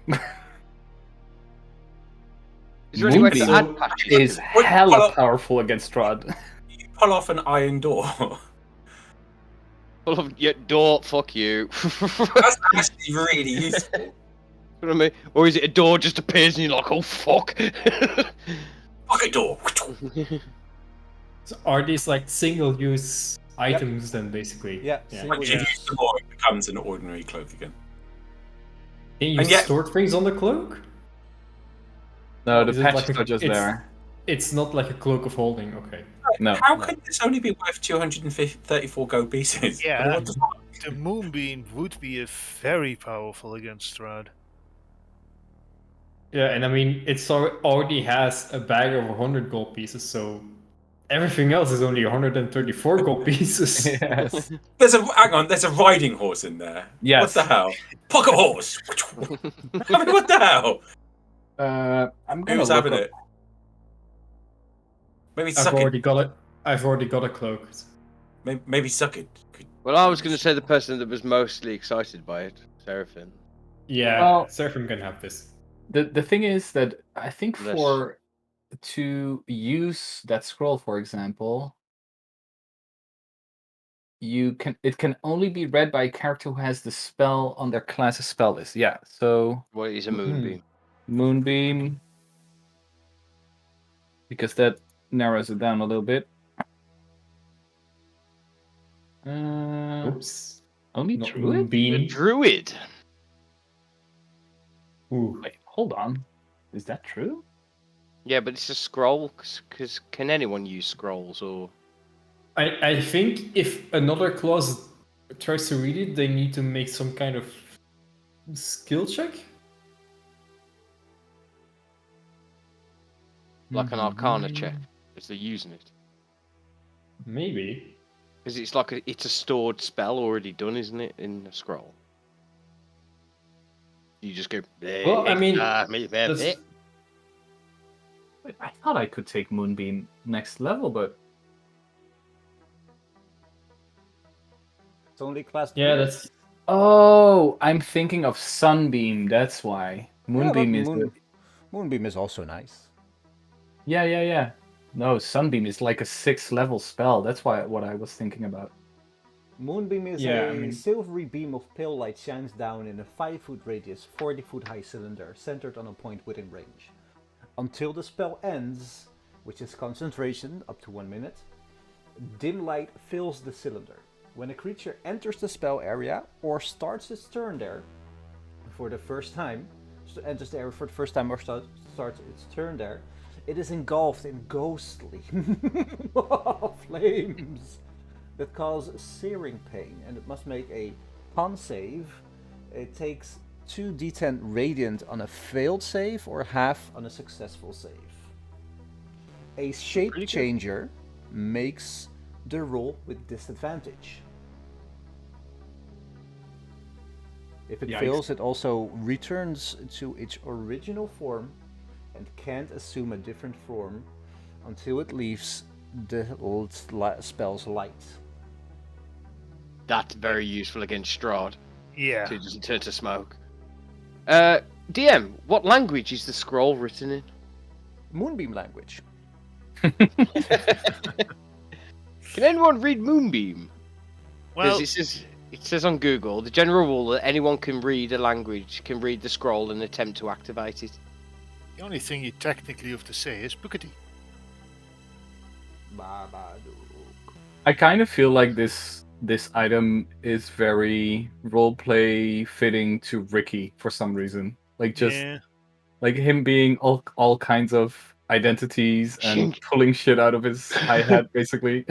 Is there any way to Moonbeam add patches? is What- hella what- powerful against Strahd. You pull off an iron door. Well, yeah, door, fuck you. That's actually really useful. You know what I mean? Or is it a door just appears and you're like, oh fuck? Pocket door. So are these like single-use items then, basically? Yeah, Yeah. single Once you use. use the more, it becomes an ordinary cloak again. Can you And yet- store things on the cloak? No, the Is it patches like a- are just it's- there. It's not like a cloak of holding, okay. No. How can this only be worth 234 gold pieces? Yeah. What the fuck? The moonbeam would be very powerful against Strahd. Yeah, and I mean, already has a bag of 100 gold pieces, so everything else is only 134 gold pieces. Yes. Hang on, there's a riding horse in there. Yes. What the hell? Pocket horse. I mean, what the hell? I'm gonna Who's look having up- it? Maybe I've suck it. already got it. I've already got a cloak. Maybe suck it. Well, I was going to say the person that was mostly excited by it, Seraphim. Yeah, Well- Seraphim can have this. The thing is that I think Unless- to use that scroll, for example, it can only be read by a character who has the spell on their class's spell list. Yeah, so What is a moonbeam? Moonbeam, because that narrows it down a little bit. Oops. Only Not Druid? A Moonbeam. druid. Ooh. Wait, hold on. Is that true? Yeah, but it's a scroll, because can anyone use scrolls, or... I think if another class tries to read it, they need to make some kind of skill check? like an arcana check, if they're using it? Maybe. Because it's like it's a stored spell already done, isn't it, in the scroll? You just go... Well, I mean, that's- That's... Wait, I thought I could take Moonbeam next level, but It's only class. Yeah, 3. that's oh, I'm thinking of Sunbeam. That's why Yeah, but Moonbeam is. The... Moonbeam is also nice. Yeah. No, Sunbeam is like a 6th level spell. That's what I was thinking about. Moonbeam is Yeah, a I mean- silvery beam of pale light shines down in a 5-foot radius, 40-foot high cylinder, centered on a point within range. Until the spell ends, which is concentration up to 1 minute, dim light fills the cylinder. When a creature enters the spell area or starts its turn there for the first time, enters the area for the first time or starts its turn there, it is engulfed in ghostly flames that cause searing pain, and it must make a con save. It takes 2d10 radiant on a failed save or half on a successful save. A shape Pretty good. changer makes the roll with disadvantage. If it Yikes. fails, it also returns to its original form and can't assume a different form until it leaves the spell's light. That's very useful against Strahd, Yeah. so it doesn't turn to smoke. DM, what language is the scroll written in? Moonbeam language. Can anyone read Moonbeam? Well, Because it says on Google, the general rule that anyone can read a language can read the scroll and attempt to activate it. the only thing you technically have to say is Bookity. I kind of feel like this this item is very roleplay fitting to Ricky for some reason. Like just Yeah. like him being all kinds of identities and Shink. pulling shit out of his hi hat, basically.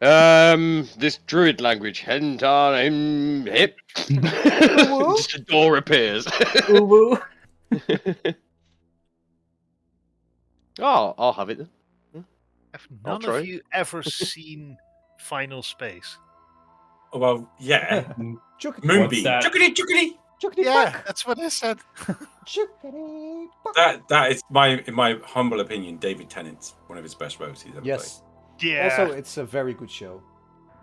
This druid language, hentar hip. Woo-woo. Just a door appears. Woo-woo. Oh, I'll have it then. Have I'll none try. of you ever seen Final Space? Oh, well, yeah. Chookity Moonbeam. that? Chookity, chookity. chookity Yeah, buck. that's what I said. Chookity buck. That is in my humble opinion, David Tennant's one of his best roles he's ever Yes. Yeah. Also, it's a very good show.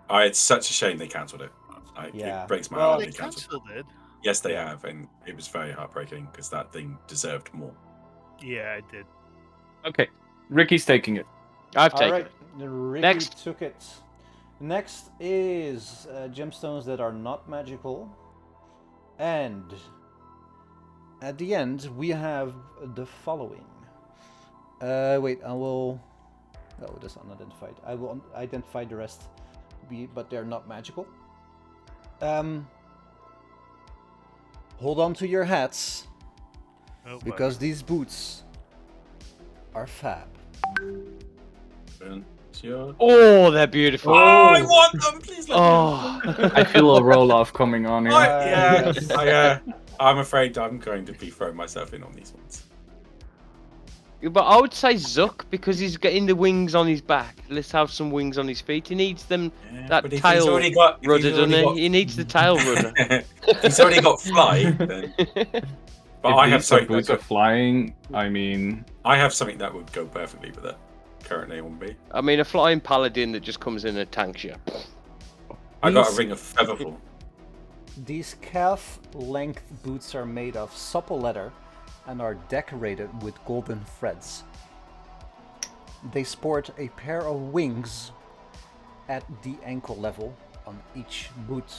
played. It's such a shame they cancelled it. Yeah. It breaks my Well, heart they they cancelled it. cancelled it. Yes, they Yeah. have, and it was very heartbreaking because that thing deserved more. Yeah, I did. Okay, Ricky's taking it. I've All taken right, it. Ricky Next. took it. Next is gemstones that are not magical, and at the end we have the following. Wait, I will. Oh, that's unidentified. I will identify the rest, but they're not magical. Hold on to your hats Oh, because these boots are fab. Oh, they're beautiful. Oh, I want them! Please let me have them. Oh. I feel a roll off coming on here. Yes. I'm afraid I'm going to be throwing myself in on these ones. But I would say Zuck because he's getting the wings on his back. Let's have some wings on his feet. He needs them. Yeah, That but if tail he's already got, if rudder, he's already doesn't got, he? He needs the tail rudder. if he's already got fly, then. But If I have these are something. boots are flying, I mean, I have something that would go perfectly with it. Currently on B. I mean, a flying paladin that just comes in and tanks you. I got a These- ring of featherfall. These calf-length boots are made of supple leather and are decorated with golden threads. They sport a pair of wings at the ankle level on each boot.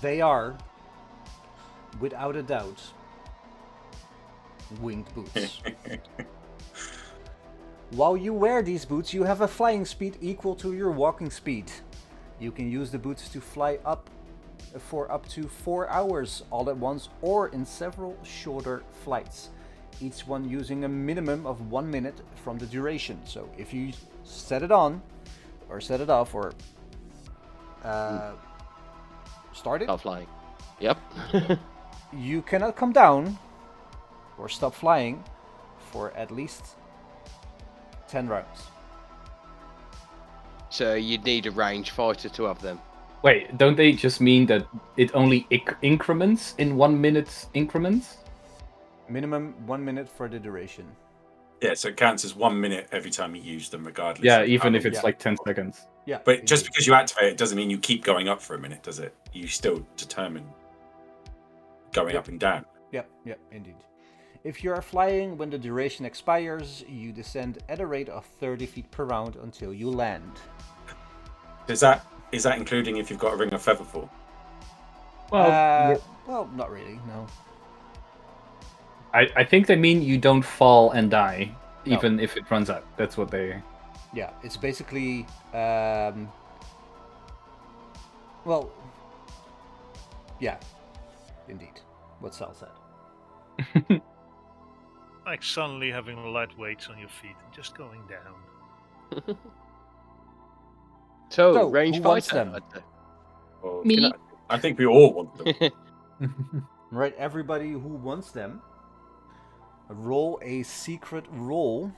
They are, without a doubt, winged boots. While you wear these boots, you have a flying speed equal to your walking speed. You can use the boots to fly up for up to 4 hours all at once or in several shorter flights, each one using a minimum of 1 minute from the duration. So if you set it on, or set it off, or start it, Stop flying. Yep. you cannot come down or stop flying for at least 10 rounds. So you'd need a range fighter to have them. wait, don't they just mean that it only increments in 1 minute increments? Minimum 1 minute for the duration. Yeah, so it counts as 1 minute every time you use them, regardless. Yeah, of even how if long- it's like 10 seconds. Yeah. But just indeed. because you activate it doesn't mean you keep going up for a minute, does it? You still determine going Yep. up and down. Yep, indeed. If you are flying when the duration expires, you descend at a rate of 30 feet per round until you land. Is that including if you've got a ring of featherfall? Well, not really, no. I think they mean you don't fall and die, No. even if it runs out. That's what they... Yeah, it's basically, well, yeah, indeed, what Sal said. Like suddenly having light weights on your feet and just going down. So, range who wants fighter. them? I'd say. Or- Me. I think we all want them. Right, everybody who wants them, roll a secret roll.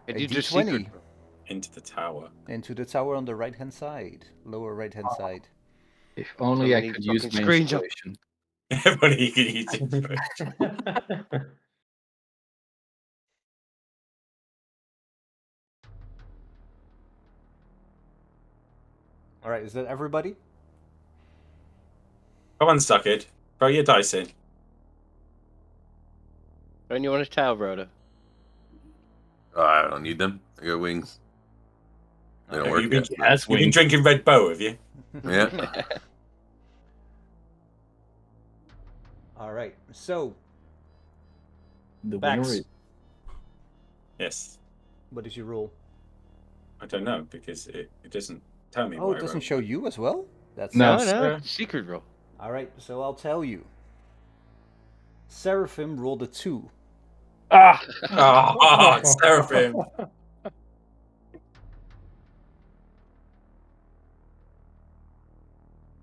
Did A you just D20 secret? Into the tower. into the tower on the right-hand side, lower right-hand side. If only I Somebody could use fucking my screenshot. inspiration. Everybody can use it. All right, is that everybody? Come on, Stuckid. Throw your dice in. Don't you want a tail rotor? I don't need them. I got wings. They don't Have work you been, yet. Has you've been wings. drinking Red Bow, have you? Yeah. All right, so The Bax. winner is... Yes. what is your roll? I don't know because it doesn't tell me. Oh, what it I doesn't wrote. show you as well? That's No. No, secret roll. All right, so I'll tell you. Seraphim rolled a 2. Ah, Ah, Seraphim.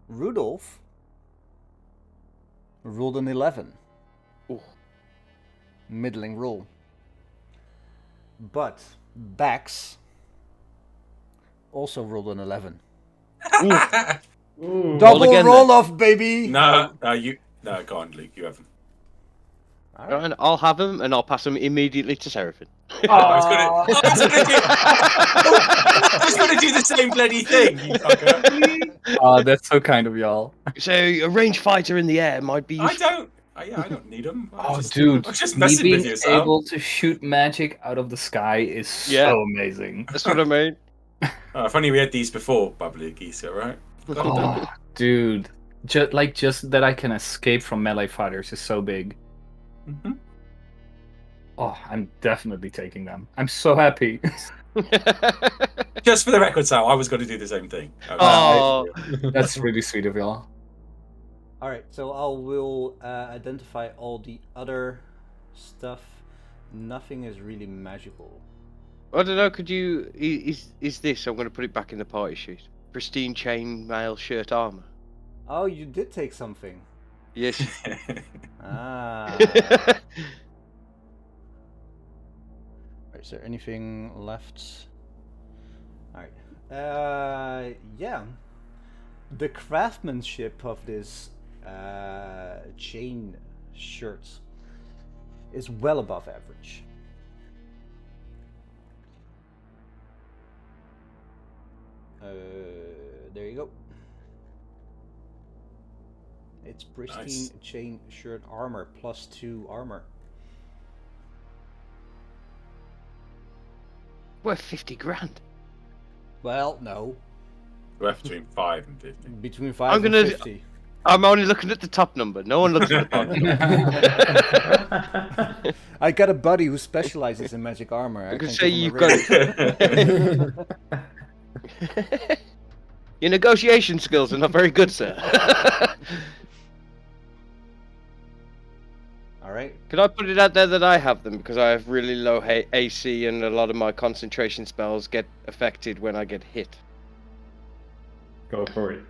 Rudolph rolled an 11. Ooh. Middling roll. But Bax also rolled an 11. Ooh. Double again, roll then. off, baby! No, go on, Luke. You have him. All right. And I'll have them, and I'll pass them immediately to Seraphim. I was gonna do the same bloody thing. You fucker. oh, that's so kind of y'all. So a ranged fighter in the air might be I useful. don't need them. Oh, dude, I was just me messing being with you, Sam. able to shoot magic out of the sky is Yeah. so amazing. That's what I mean. If only we had these before, Bubbly Geezer, right? Oh, dude, just that I can escape from melee fighters is so big. Mhm. Oh, I'm definitely taking them. I'm so happy. Just for the record, Sal, I was going to do the same thing. Oh. That's really sweet of y'all. All right, so I will identify all the other stuff. Nothing is really magical. I don't know. Could you? Is this? I'm going to put it back in the party sheet. Pristine chainmail shirt armor. Oh, you did take something. Yes. Ah. Is there anything left? All right. Yeah. The craftsmanship of this chain shirt is well above average. There you go. It's pristine Nice. chain shirt armor +2 armor. Worth 50 grand. Well, no, Worth between 5 and 50. between 5 I'm and gonna- 50. I'm only looking at the top number. No one looks at the bottom number. I got a buddy who specializes in magic armor. I could can say give him a you've got raise. Your negotiation skills are not very good, sir. All right. Could I put it out there that I have them because I have really low AC and a lot of my concentration spells get affected when I get hit. Go for it.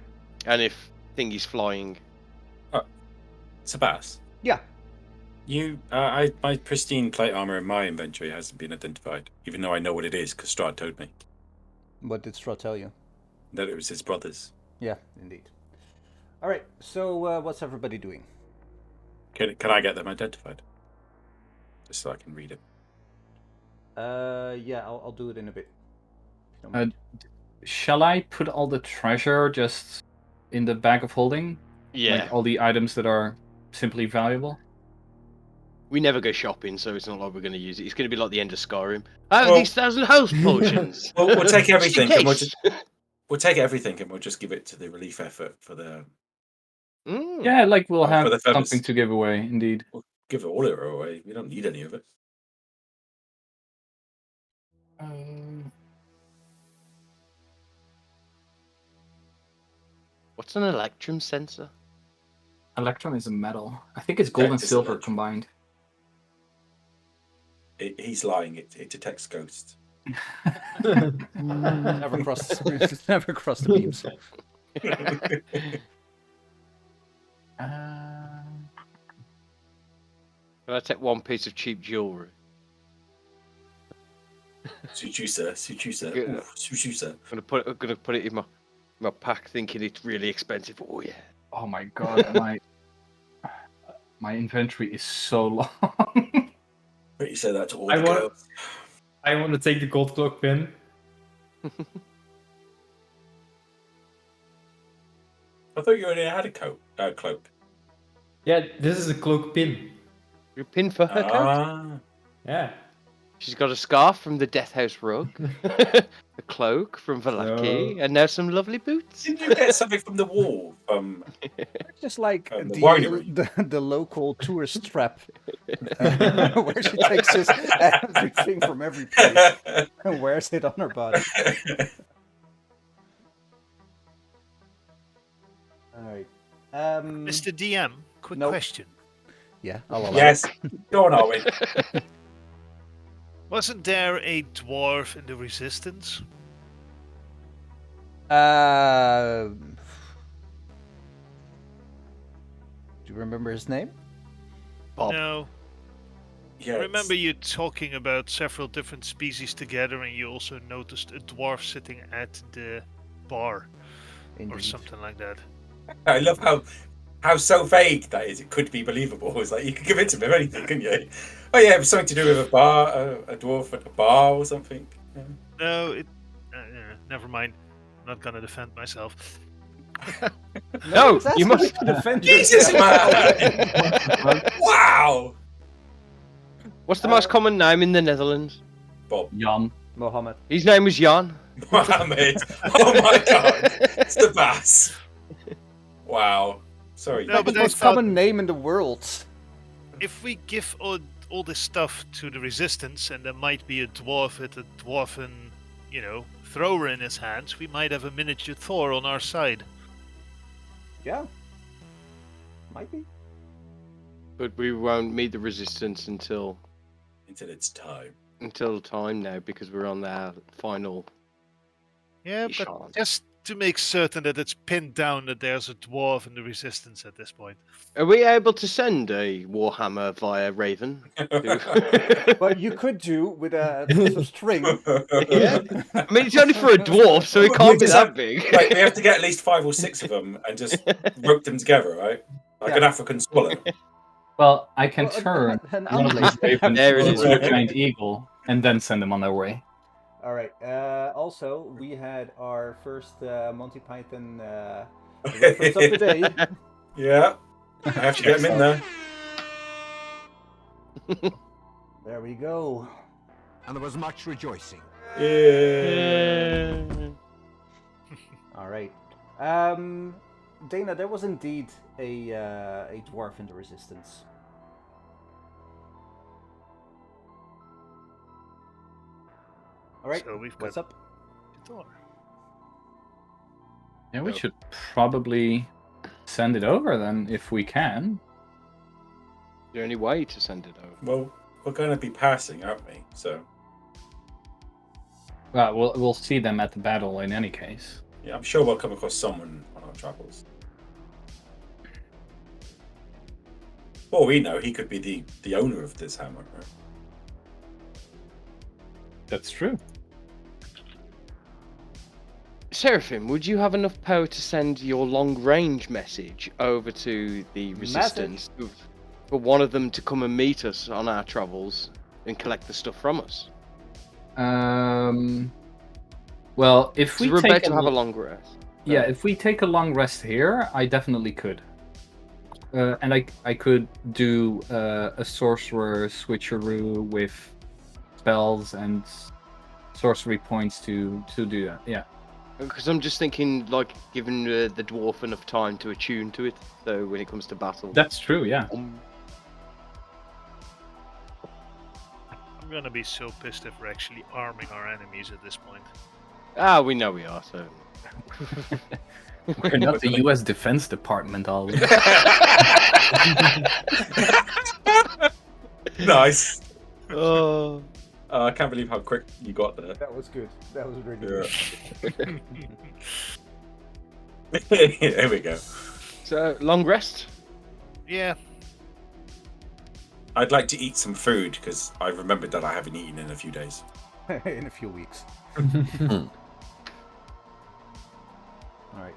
And if thingy's flying. Sebas, Yeah. my pristine plate armor in my inventory hasn't been identified, even though I know what it is because Strahd told me What did Strahd tell you? that it was his brother's. Yeah, indeed. All right. So, what's everybody doing? Can I get them identified? Just so I can read it. Yeah, I'll do it in a bit. Don't Uh, mind. Shall I put all the treasure just in the bag of holding? Yeah. Like all the items that are simply valuable? We never go shopping, so it's not like we're going to use it. It's going to be like the end of Skyrim. I have Well- these 1,000 house potions. We'll take everything and we'll Case. we'll take everything and we'll just give it to the relief effort for the Mm. Yeah, like we'll Oh, for have the feathers. something to give away, indeed. give all it away. We don't need any of it. What's an electrum sensor? Electrum is a metal. I think it's gold Yeah, and it's silver electrum. combined. He's lying. It detects ghosts. Never crossed. Never crossed the beams. Can I take one piece of cheap jewelry? Suit you, sir. Suit you, sir. Yeah. Ooh, suit you, sir. I'm gonna put it in my pack, thinking it's really expensive. Oh yeah. Oh my god, my inventory is so long. But you say that to all I the want- girls. I want to take the gold cloak pin. I thought you already had a cloak. Yeah, this is a cloak pin. You're pinned for her coat? Ah, Yeah. She's got a scarf from the Death House rug, a cloak from Valaki, and now some lovely boots. Didn't you get something from the wall? Just like The the, winery. the local tourist trap, where she takes just everything from every place and wears it on her body. All right. Mr. DM, quick Nope. question. Yeah, I'll allow Yes. Go on, Arwen. Wasn't there a dwarf in the Resistance? it. Do you remember his name? Bob. No. Yes. I remember you talking about several different species together, and you also noticed a dwarf sitting at the bar or Indeed. something like that. I love how so vague that is. It could be believable. It's like you could give it to me anything, couldn't you? Oh yeah, it was something to do with a bar, a dwarf at a bar or something. Yeah. No, never mind. I'm not gonna defend myself. No, it's you asking must- to defend Jesus, yourself. man! Wow. What's the most common name in the Netherlands? Bob. Jan. Mohammed. His name was Jan. Mohammed. Oh my God. It's the bass. Wow. Sorry. No, Like but the I most thought- common name in the world. If we give all this stuff to the Resistance, and there might be a dwarf with a dwarven, thrower in his hands, we might have a miniature Thor on our side. Yeah. Might be. But we won't meet the Resistance until It's time. time now because we're on our final Yeah, mission. but just to make certain that it's pinned down that there's a dwarf in the Resistance at this point. Are we able to send a Warhammer via Raven? But you could do with a piece of string. Yeah. I mean, it's only for a dwarf, so it We can't be just that have- big. Right, we have to get at least 5 or 6 of them and just rope them together, right? Like an African swallow. Well, I can Well, turn an one of these unleash. ravens There it into a is. giant eagle and then send them on their way. All right. Also, we had our first Monty Python reference of the day. Yeah. I have to get them in there. There we go. And there was much rejoicing. Yeah. All right. Dana, there was indeed a dwarf in the Resistance. All right. So we've What's got up? Thor. Yeah, we should probably send it over then if we can. Is there any way to send it over? Well, we're going to be passing, aren't we? So, Well, we'll see them at the battle in any case. yeah, I'm sure we'll come across someone on our travels. For all we know, he could be the owner of this hammer, right? That's true. Seraphim, would you have enough power to send your long-range message over to the Resistance for one of them to come and meet us on our travels and collect the stuff from us? Well, if we We're take about to have a long rest. yeah, if we take a long rest here, I definitely could. And I could do a sorcerer switcheroo with spells and sorcery points to do that. Yeah. Because I'm just thinking, like, giving the dwarf enough time to attune to it, so when it comes to battle. That's true, yeah. I'm gonna be so pissed if we're actually arming our enemies at this point. We know we are, so. We're not the US Defense Department, all. Nice. Oh. I can't believe how quick you got there. That was good. That was really Yeah. good. Here we go. So, long rest? Yeah, I'd like to eat some food because I remembered that I haven't eaten in a few days. In a few weeks. All right.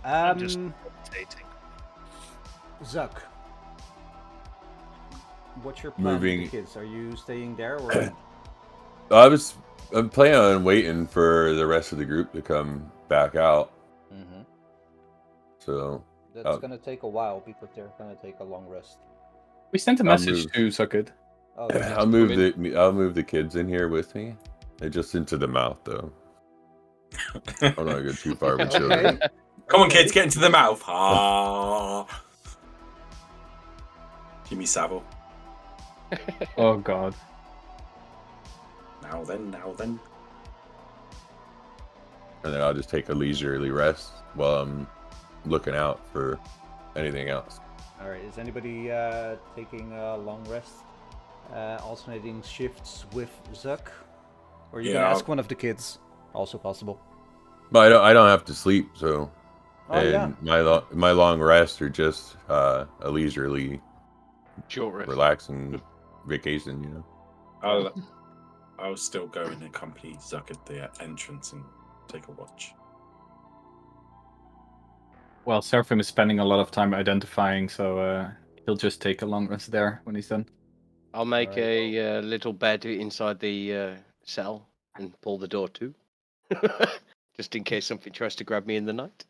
I'm just meditating. Zuck. What's your plan Moving- with the kids? Are you staying there or? I'm planning on waiting for the rest of the group to come back out. Mm-hmm. So That's gonna take a while because they're gonna take a long rest. We sent a I'll message move. to Sukkot. Oh, the kids I'll come move in. I'll move the kids in here with me. They're just into the mouth though. I'm not gonna go too far with children. Okay. Come on, Okay. kids, get into the mouth. Ah. Jimmy Savile. Oh god. Now then. And then I'll just take a leisurely rest while I'm looking out for anything else. All right. Is anybody taking a long rest, alternating shifts with Zuck, or you can Yeah. ask one of the kids? Also possible. But I don't have to sleep, so Oh yeah. my long rests are just a leisurely, Short rest. relaxing vacation. You know. I'll still go and accompany Zuck at the entrance and take a watch. Well, Seraphim is spending a lot of time identifying, so he'll just take a long rest there when he's done. I'll make Alright. a little bed inside the cell and pull the door too. Just in case something tries to grab me in the night.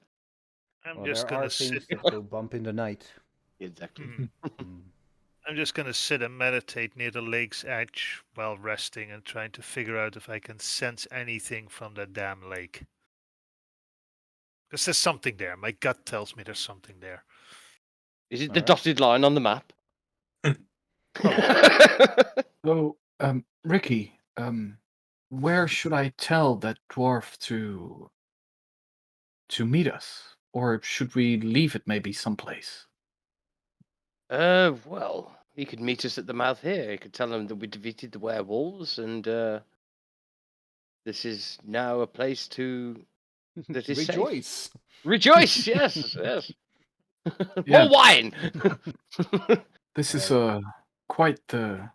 I'm Well, just there are gonna sit. things that go bump in the night. Exactly. Mm. I'm just gonna sit and meditate near the lake's edge while resting and trying to figure out if I can sense anything from that damn lake. Because there's something there. My gut tells me there's something there. Is it the Alright. dotted line on the map? So, Ricky, where should I tell that dwarf to meet us, or should we leave it maybe someplace? Well, he could meet us at the mouth here. He could tell him that we defeated the werewolves, and this is now a place that is safe. Rejoice. Rejoice! Yes, yes. Yeah. More wine. This is Right. quite the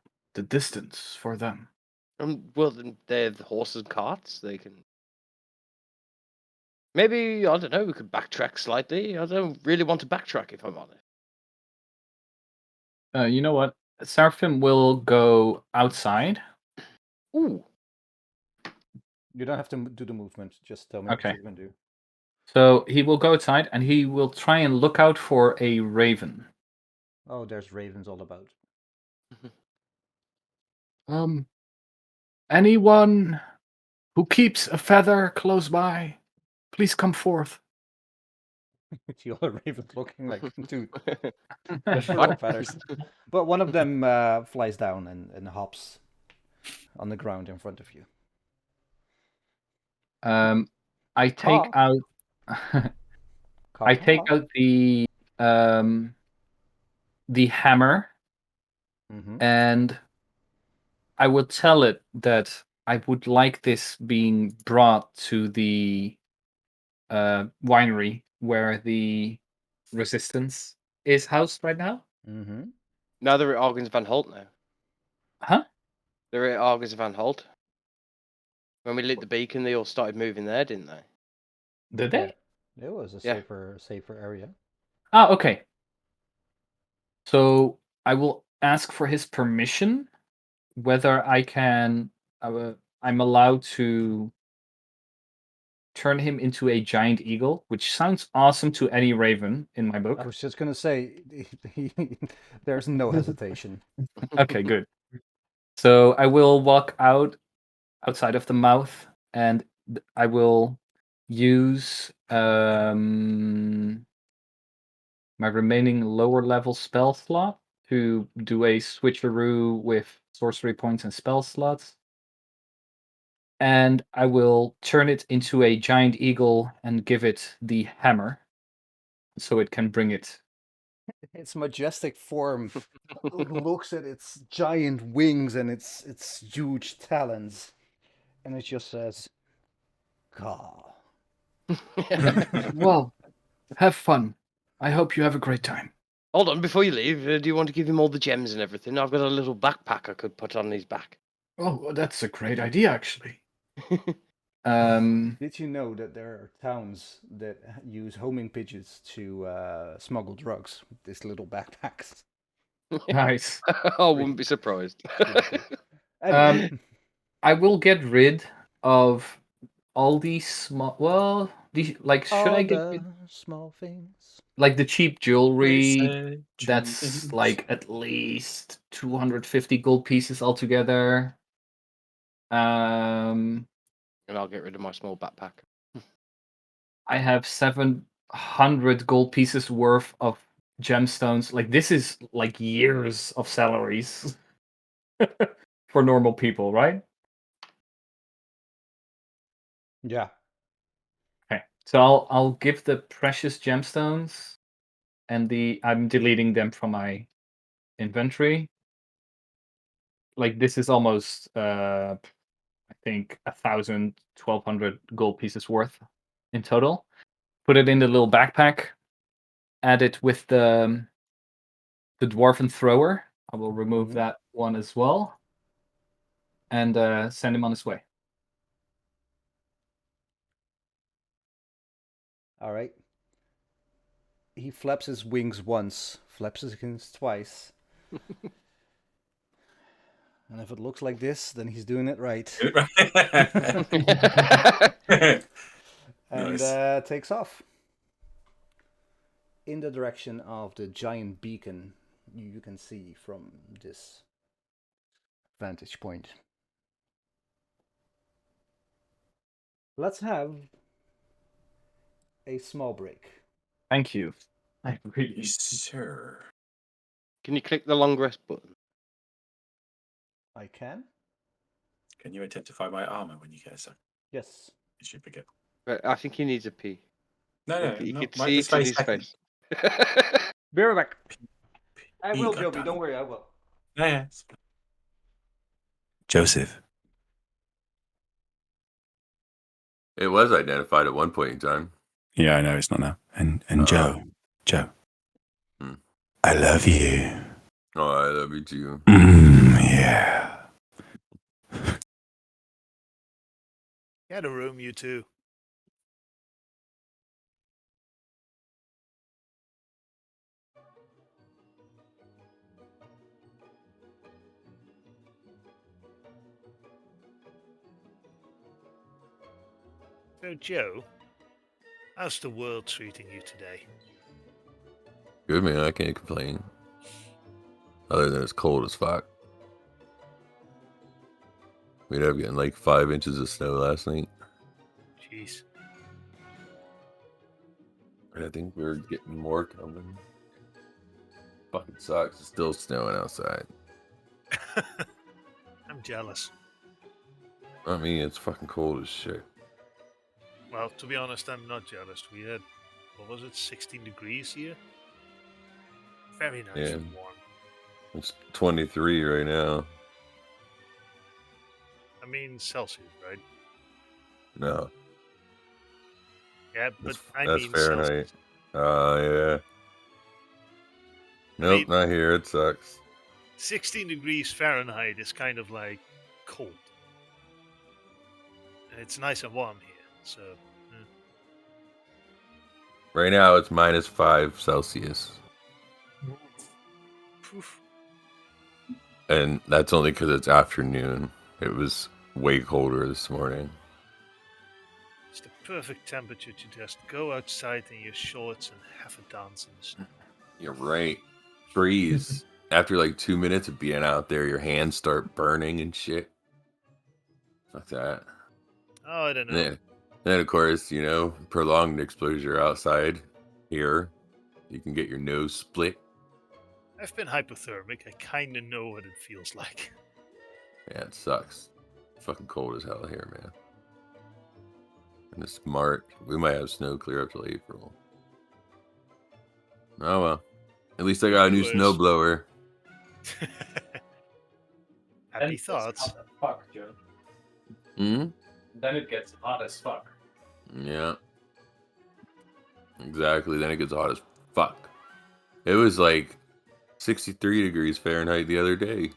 distance for them. Well, then they have horses and carts. They can. Maybe I don't know. We could backtrack slightly. I don't really want to backtrack, if I'm honest. You know what? Seraphim will go outside. Ooh. You don't have to do the movement. Just tell me Okay. what you're gonna do. So he will go outside and he will try and look out for a raven. Oh, there's ravens all about. Anyone who keeps a feather close by, please come forth. The other ravens looking like two What? feathers. But one of them flies down and hops on the ground in front of you. I take out. I take out the hammer, Mm-hmm. and I will tell it that I would like this being brought to the winery where the resistance is housed right now. Mm-hmm. Now they're at Argens van Holt now. Huh? They're at Argens van Holt. When we lit the beacon, they all started moving there, didn't they? Did they? Yeah. It was a Yeah. safer area. Ah, okay. So I will ask for his permission whether I can. I'm allowed to turn him into a giant eagle, which sounds awesome to any raven in my book. I was just gonna say, there's no hesitation. Okay, good. So I will walk outside of the mouth, and I will use my remaining lower level spell slot to do a switcheroo with sorcery points and spell slots. And I will turn it into a giant eagle and give it the hammer so it can bring it. Its majestic form looks at its giant wings and its huge talons, and it just says, "Caw." Well, have fun. I hope you have a great time. Hold on, before you leave, do you want to give him all the gems and everything? I've got a little backpack I could put on his back. Oh, well, that's a great idea, actually. Did you know that there are towns that use homing pigeons to smuggle drugs with these little backpacks? Nice. I wouldn't be surprised. Anyway, I will get rid of all these small. Well, Like, should All I give the you small things. like the cheap jewelry? Research That's things. like at least 250 gold pieces altogether. And I'll get rid of my small backpack. I have 700 gold pieces worth of gemstones. Like, this is like years of salaries for normal people, right? Yeah. Okay, so I'll give the precious gemstones, and I'm deleting them from my inventory. Like, this is almost I think 1,000, 1,200 gold pieces worth in total. Put it in the little backpack. Add it with the dwarven thrower. I will remove that one as well, and send him on his way. All right. He flaps his wings once, flaps his wings twice. And if it looks like this, then he's doing it right. And Nice. takes off in the direction of the giant beacon you can see from this vantage point. Let's have a small break. Thank you. I really. Yes, sir. Can you click the long rest button? I can? Can you identify my armor when you get a second? Yes. You should begin. I think he needs a pee. No, You no, could my see it in display his second. face. Be right back. I He will, got Joby. done. Don't worry, I will. No, yeah. Joseph. It was identified at one point in time. Yeah, I know it's not now. And Uh-huh. Joe. Hmm. I love you. Oh, I love you too. Yeah. Get a room, you two. So, Joe, how's the world treating you today? Good, man. I can't complain. Other than it's cold as fuck. We ended up getting like 5 inches of snow last night. Jeez. And I think we're getting more coming. Fucking sucks. It's still snowing outside. I'm jealous. I mean, it's fucking cold as shit. Well, to be honest, I'm not jealous. We had, what was it, 16 degrees here? Very nice Yeah. and warm. It's 23 right now. I mean, Celsius, right? No. Yeah, but I That's mean Fahrenheit. Celsius. Yeah. Nope, mean- not here. It sucks. 16 degrees Fahrenheit is kind of like cold. And it's nice and warm here, so... Right now it's -5 Celsius. Poof. And that's only because it's afternoon. It was way colder this morning. It's the perfect temperature to just go outside in your shorts and have a dance in the snow. You're right. Freeze. After like 2 minutes of being out there, your hands start burning and shit. Fuck that. Oh, I don't know. Then of course, prolonged exposure outside here. You can get your nose split. I've been hypothermic. I kind of know what it feels like. Yeah, it sucks. Fucking cold as hell here, man. And it's March. We might have snow clear up till April. Oh well. At least I got a new Yours. snowblower. Happy thoughts. Hot as fuck, Joe. Hmm? Then it gets hot as fuck. Yeah. Exactly. Then it gets hot as fuck. It was like 63 degrees Fahrenheit the other day.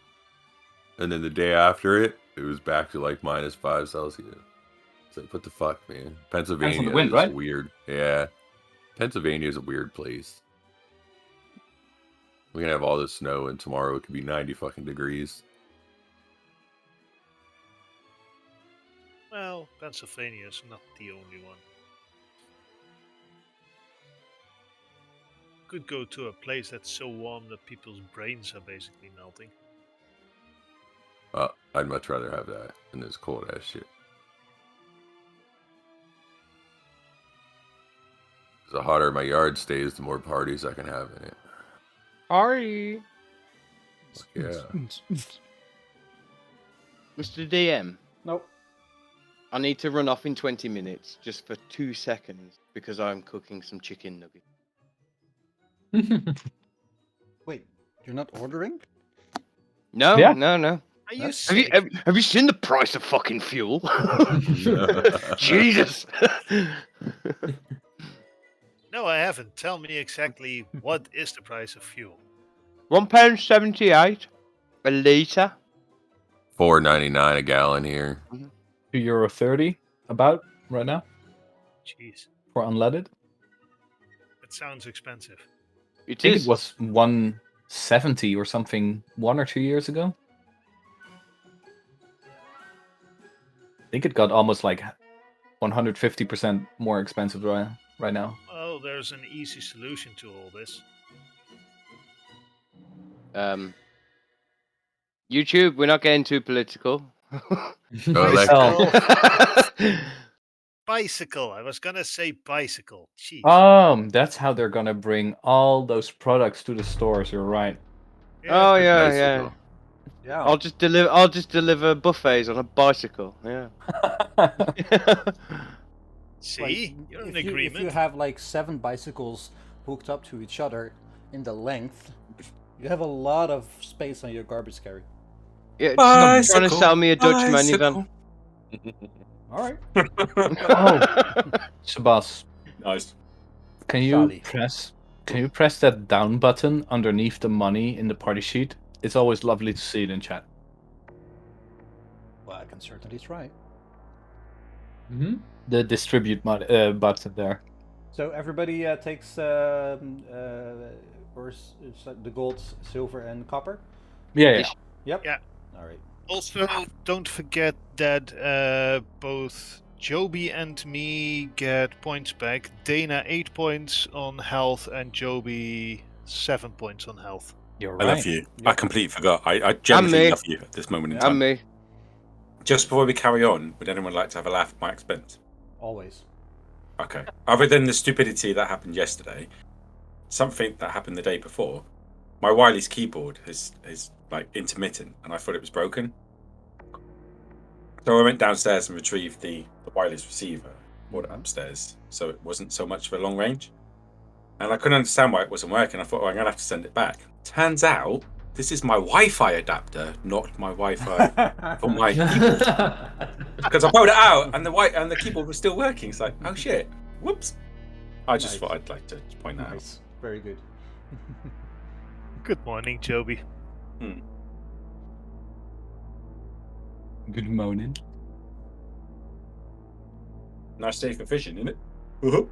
And then the day after it was back to like -5 Celsius. It's like, what the fuck, man? Pennsylvania wind, is right? weird. Yeah. Pennsylvania is a weird place. We can have all this snow and tomorrow it could be 90 fucking degrees. Well, Pennsylvania is not the only one. could go to a place that's so warm that people's brains are basically melting. I'd much rather have that than this cold ass shit. The hotter my yard stays, the more parties I can have in it. Ari, Fuck yeah. Mr. DM, Nope. I need to run off in 20 minutes just for 2 seconds because I'm cooking some chicken nuggets. Wait, you're not ordering? No, Yeah. no. Are you That's- sick? Have you seen the price of fucking fuel? Jesus. No, I haven't. Tell me exactly what is the price of fuel. £1.78 a litre. $4.99 a gallon here. €2.30 about right now Jeez, for unleaded. that sounds expensive. I think it was 170 or something 1 or 2 years ago. I think it got almost like 150% more expensive right now. Well, there's an easy solution to all this. YouTube, we're not getting too political. Bicycle. I was gonna say bicycle. Jeez. That's how they're gonna bring all those products to the stores. You're right. Oh yeah, bicycle. Yeah. I'll just deliver buffets on a bicycle. Yeah. See, you're in if you agreement. have like 7 bicycles hooked up to each other in the length, you have a lot of space on your garbage carry. Yeah, stop trying to sell me a Dutch minivan. All right. Sebas, Nice. can you Charlie. press that down button underneath the money in the party sheet? It's always lovely to see it in chat. Well, I can certainly try. The distribute button there. So everybody takes the gold, silver, and copper. Yeah. Yep. Yeah. All right. Also, don't forget that both Joby and me get points back. Dana 8 points on health and Joby 7 points on health. You're I right. love you. I completely forgot. I genuinely me. love you at this moment in time. And me. Just before we carry on, would anyone like to have a laugh at my expense? Always. Okay. Other than the stupidity that happened yesterday, something that happened the day before, my Wiley's keyboard is like intermittent, and I thought it was broken. So I went downstairs and retrieved the Wiley's receiver, brought it upstairs, so it wasn't so much of a long range. And I couldn't understand why it wasn't working. I thought, I'm gonna have to send it back. Turns out this is my Wi-Fi adapter, not my Wi-Fi for my keyboard. Because I pulled it out and the keyboard was still working. It's like, oh shit, whoops. I just Nice. thought I'd like to point that out. Nice. Very good. Good morning, Joby. Good morning. Nice day for fishing, isn't it? Uh-huh.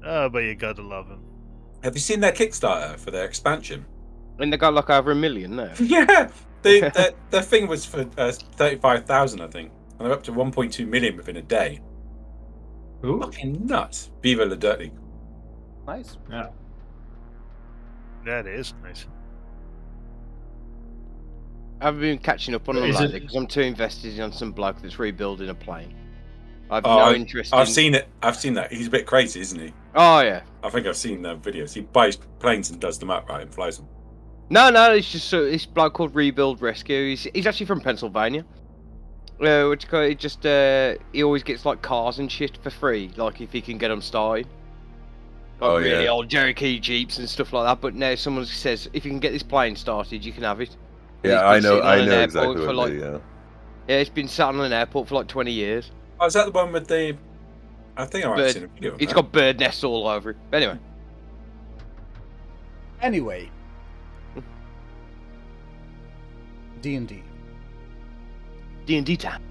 Oh, but you gotta love him. Have you seen their Kickstarter for their expansion? And they got like over 1 million now. Yeah, their thing was for 35,000, I think, and they're up to 1.2 million within a day. Ooh. Fucking nuts! Viva la Dirt League. Nice. Yeah. That is nice. I've been catching up on them Is lately it- because I'm too invested in some bloke that's rebuilding a plane. I've Oh, no interest I've in... seen it. I've seen that. He's a bit crazy, isn't he? Oh, yeah. I think I've seen the videos. He buys planes and does them up, right, and flies them. No, it's just this bloke called Rebuild Rescue. He's actually from Pennsylvania. Which he just he always gets like cars and shit for free, like if he can get them started. Like Oh, really yeah. old Cherokee Jeeps and stuff like that. But now someone says if you can get this plane started, you can have it. And Yeah, it's I been know. sitting on I an know airport exactly for what like, they. Yeah. Yeah, it's been sat on an airport for like 20 years. Oh, is that the one with the? I think I might have Bird- seen a video. Of It's that. got bird nests all over it. But anyway, Anyway. D&D. D&D time.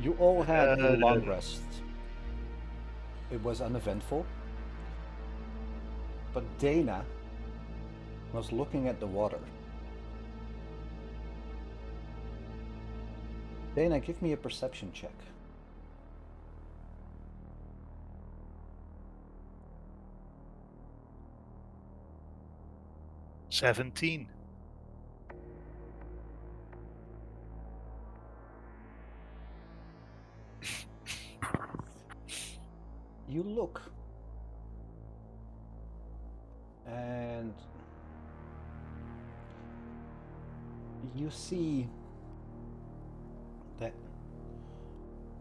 You all had a long rest. It was uneventful. But Dana was looking at the water. Dana, give me a perception check. 17. You look, and you see that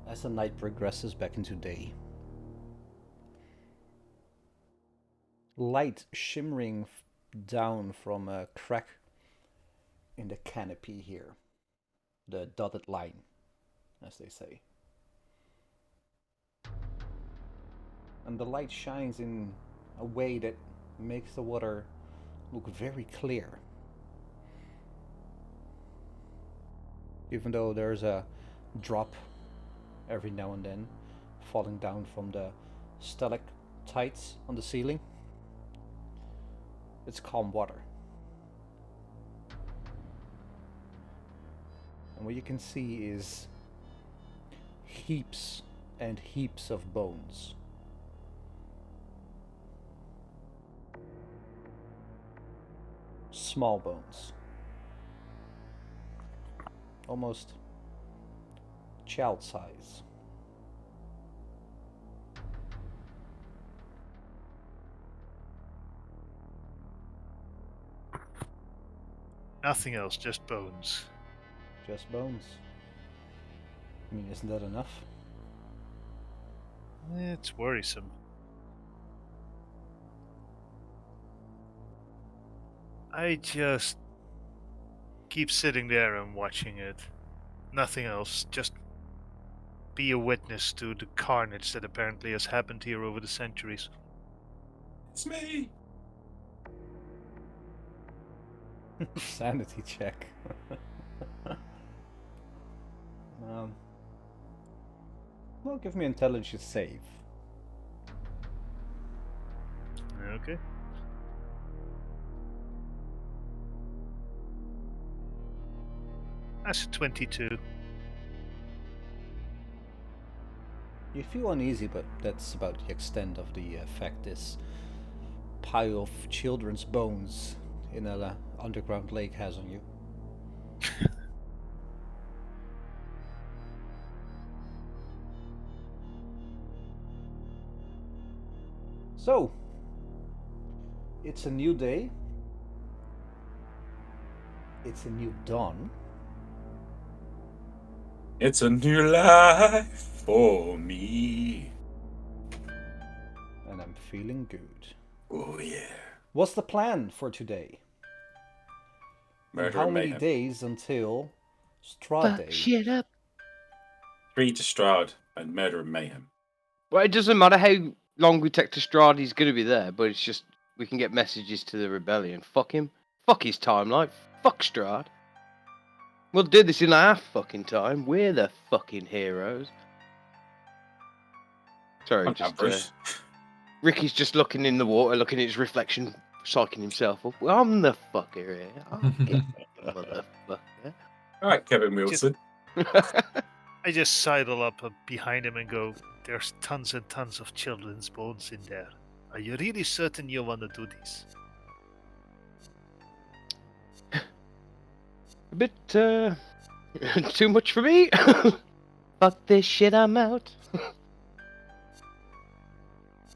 as the night progresses back into day, light shimmering down from a crack in the canopy here, the dotted line, as they say. And the light shines in a way that makes the water look very clear. Even though there's a drop every now and then falling down from the stalactites on the ceiling, it's calm water. And what you can see is heaps and heaps of bones. Small bones. Almost child size. Nothing else, just bones. Just bones. I mean, isn't that enough? It's worrisome. I just keep sitting there and watching it. Nothing else, just be a witness to the carnage that apparently has happened here over the centuries. It's me. Sanity check. Well, give me intelligence save. Okay. That's a 22. You feel uneasy, but that's about the extent of the effect this pile of children's bones in an underground lake has on you. So, it's a new day. It's a new dawn. It's a new life for me. And I'm feeling good. Oh yeah. What's the plan for today? And Murder how and many mayhem. days until Strahd Day? Fuck shit up. 3 to Strahd and murder and mayhem. Well, it doesn't matter how long we take to Strahd, he's going to be there, but it's just we can get messages to the rebellion. Fuck him. Fuck his timeline. Fuck Strahd. We'll do this in our fucking time. We're the fucking heroes. Sorry, Come just on, Bruce. Ricky's just looking in the water, looking at his reflection, psyching himself up. Well, I'm the fucker here. I'm the motherfucker. All right, Kevin Wilson. I just sidle up behind him and go, there's tons and tons of children's bones in there. Are you really certain you want to do this? A bit too much for me. Fuck this shit, I'm out.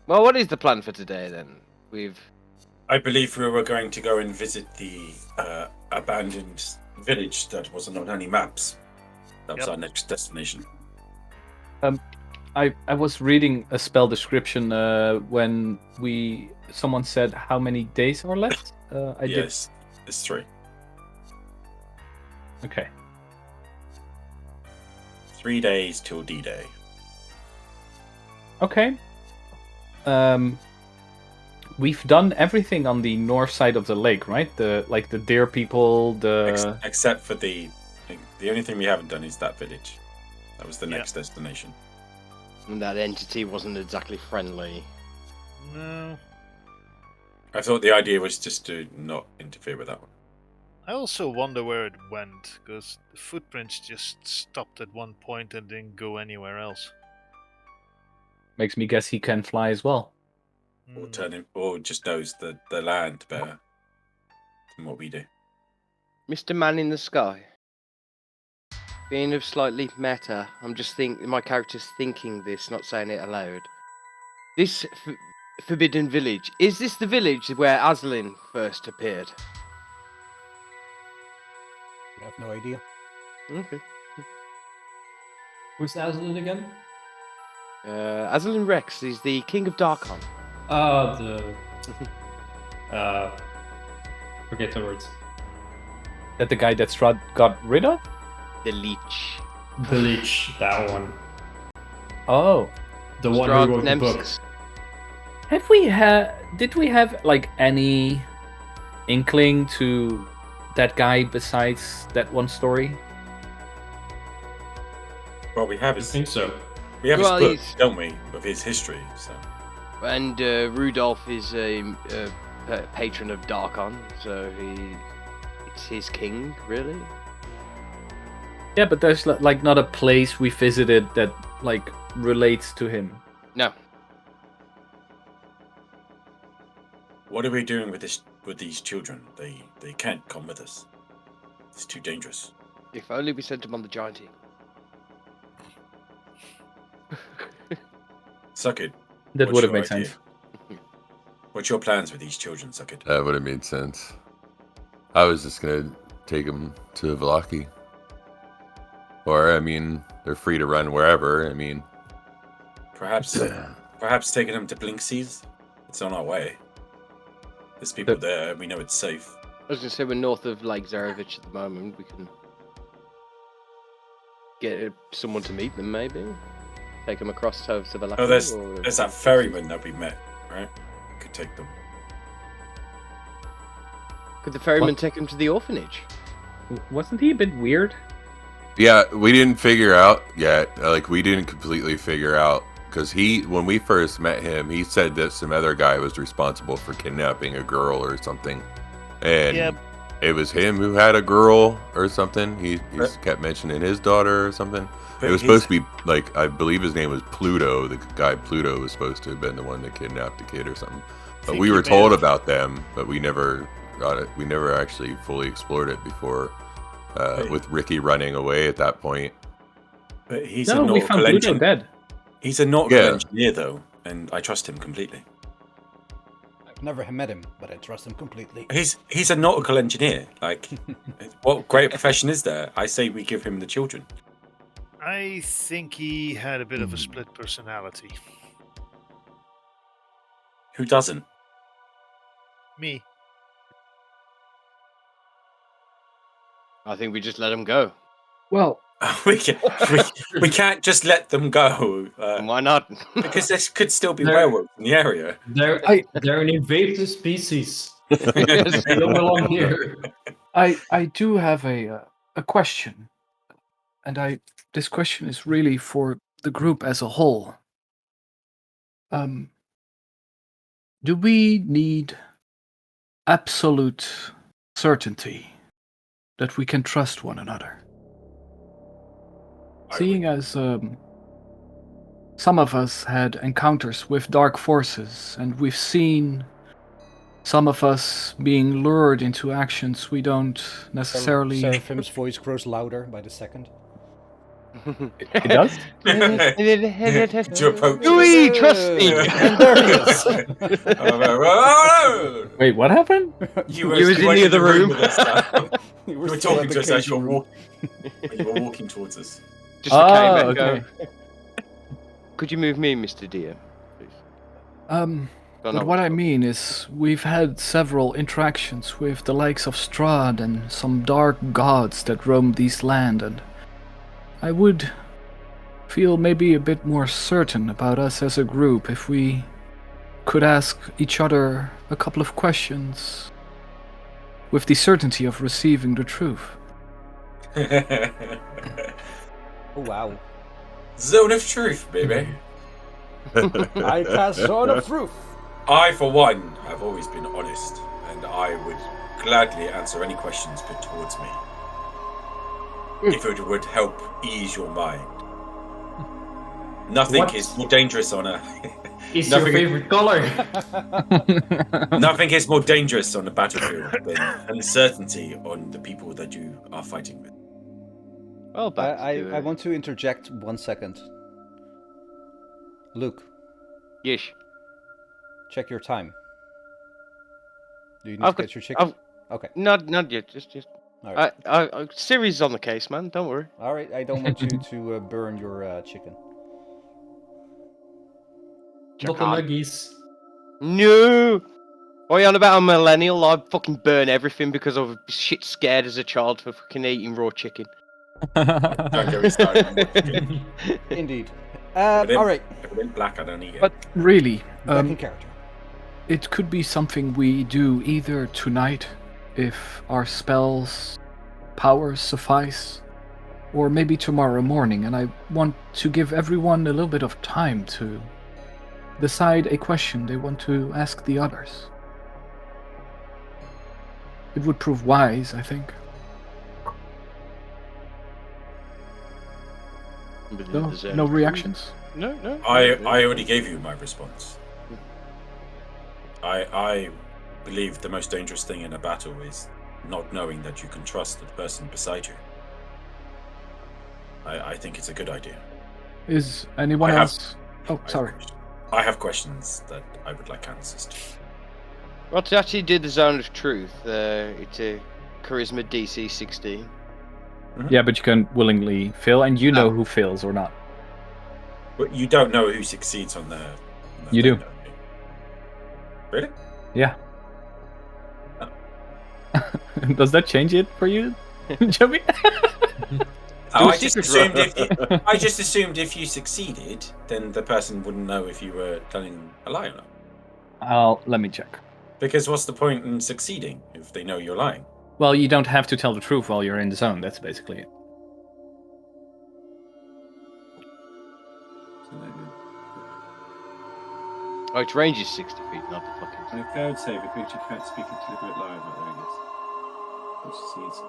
Well, what is the plan for today then? I believe we were going to go and visit the abandoned village that wasn't on any maps. That was our next destination. I was reading a spell description when someone said how many days are left. Yes, it's 3. Okay. 3 days till D-Day. Okay. We've done everything on the north side of the lake, right? The deer people, Except for the only thing we haven't done is that village. That was the next destination. And that entity wasn't exactly friendly. No. I thought the idea was just to not interfere with that one. I also wonder where it went, because the footprints just stopped at one point and didn't go anywhere else. Makes me guess he can fly as well. Or just knows the land better. in what we do. Mr. Man in the Sky. Being of slightly meta, I'm just my character's thinking this, not saying it aloud. This Forbidden Village, is this the village where Aslan first appeared? I have no idea. Okay. Who's Aslan again? Aslan Rex is the king of Darkon. Forget the words. That the guy that Strahd got rid of? The Leech. The Lich, that one. Oh. The one Strahd who wrote the book. Nemesis. Did we have like any inkling to that guy besides that one story? Well, we have I his, think so. we have Well, his book, he's- don't we, of his history. So And Rudolph is a patron of Darkon, so it's his king, really. Yeah, but there's like not a place we visited that like relates to him. No. what are we doing with these children? They can't come with us. It's too dangerous. If only we sent him on the giant eagle. Suck it. That What's would have your made idea? sense. What's your plans with these children, Suckit? That would have made sense. I was just gonna take them to Vlaki. Or, I mean, they're free to run wherever. I mean, Perhaps taking them to Blinkseas? It's on our way. There's people there. We know it's safe. I was going to say we're north of Lake Zarevich at the moment. We can get someone to meet them, maybe. Take them across to Valaki. Oh, there's that ferryman that we met, right? We could take them. Could the ferryman take them to the orphanage? Wasn't he a bit weird? yeah, we didn't figure out yet. Like, we didn't completely figure out. Because when we first met him, he said that some other guy was responsible for kidnapping a girl or something. And Yep. it was him who had a girl or something. He kept mentioning his daughter or something. But It was he's- supposed to be, like, I believe his name was Pluto. The guy Pluto was supposed to have been the one that kidnapped the kid or something. But Think we you were may told have- about them, but we never got it. We never actually fully explored it before, with Ricky running away at that point. But he's No, a we found nautical Pluto engineer. dead. He's a nautical Yeah. engineer, though, and I trust him completely. I've never met him, but I trust him completely. He's a nautical engineer. Like, what great profession is there? I say we give him the children. I think he had a bit of a split personality. Who doesn't? Me. I think we just let him go. Well, we can't just let them go Why not? because there could still be There- werewolves in the area. They're an invasive species. Yes. They don't belong here. I do have a question, and this question is really for the group as a whole. Do we need absolute certainty that we can trust one another? Seeing as some of us had encounters with dark forces, and we've seen some of us being lured into actions we don't necessarily. Seraphim's voice grows louder by the second. It does? To approach Louis, us. trust me. Wait, what happened? You was in weren't the other room. with us, now. You You were still talking at to the us as cage you room. were walking towards us. Just a cave Oh, echo. okay. Could you move me, Mr. Deer? Please. But know what I what's mean is, we've had several interactions with the likes of Strahd and some dark gods that roam these land, and I would feel maybe a bit more certain about us as a group if we could ask each other a couple of questions with the certainty of receiving the truth. Oh wow. Zone of truth, baby. I cast Zone of Truth. I, for one, have always been honest, and I would gladly answer any questions put towards me. If it would help ease your mind. Nothing What? is more dangerous on a. Is your Nothing- favorite color? Nothing is more dangerous on the battlefield than uncertainty on the people that you are fighting with. Well, back I to want to interject 1 second. Luke, Yes. check your time. Do you need I've to got- get your chicken? I've- Okay. Not yet. Just. All right. Siri's is on the case, man. Don't worry. All right. I don't want you to burn your chicken. Not the nuggies. No. What are you on about a millennial? I fucking burn everything because I was shit scared as a child for fucking eating raw chicken. Don't get me started. Indeed. If it ain't- All right. If it ain't black, I don't eat it. But really, Back in character. it could be something we do either tonight, if our spells' powers suffice, or maybe tomorrow morning, and I want to give everyone a little bit of time to decide a question they want to ask the others. It would prove wise, I think. No reactions? No. I already gave you my response. I believe the most dangerous thing in a battle is not knowing that you can trust the person beside you. I think it's a good idea. Is anyone else? Oh, sorry. I have questions that I would like answers to. Well, to actually do the Zone of Truth, it's a Charisma DC 16. Yeah, but you can willingly fail, and you know who fails or not. But you don't know who succeeds on the. You do. don't you? Really? Yeah. Does that change it for you, Joey? Oh, secret I just assumed if you succeeded, then the person wouldn't know if you were telling a lie or not. Let me check. Because what's the point in succeeding if they know you're lying? Well, you don't have to tell the truth while you're in the zone. That's basically it. Oh, its range is 60 feet, not the fucking. On a failed save, a creature can't speak a deliberate lie about their guess. Which succeeds.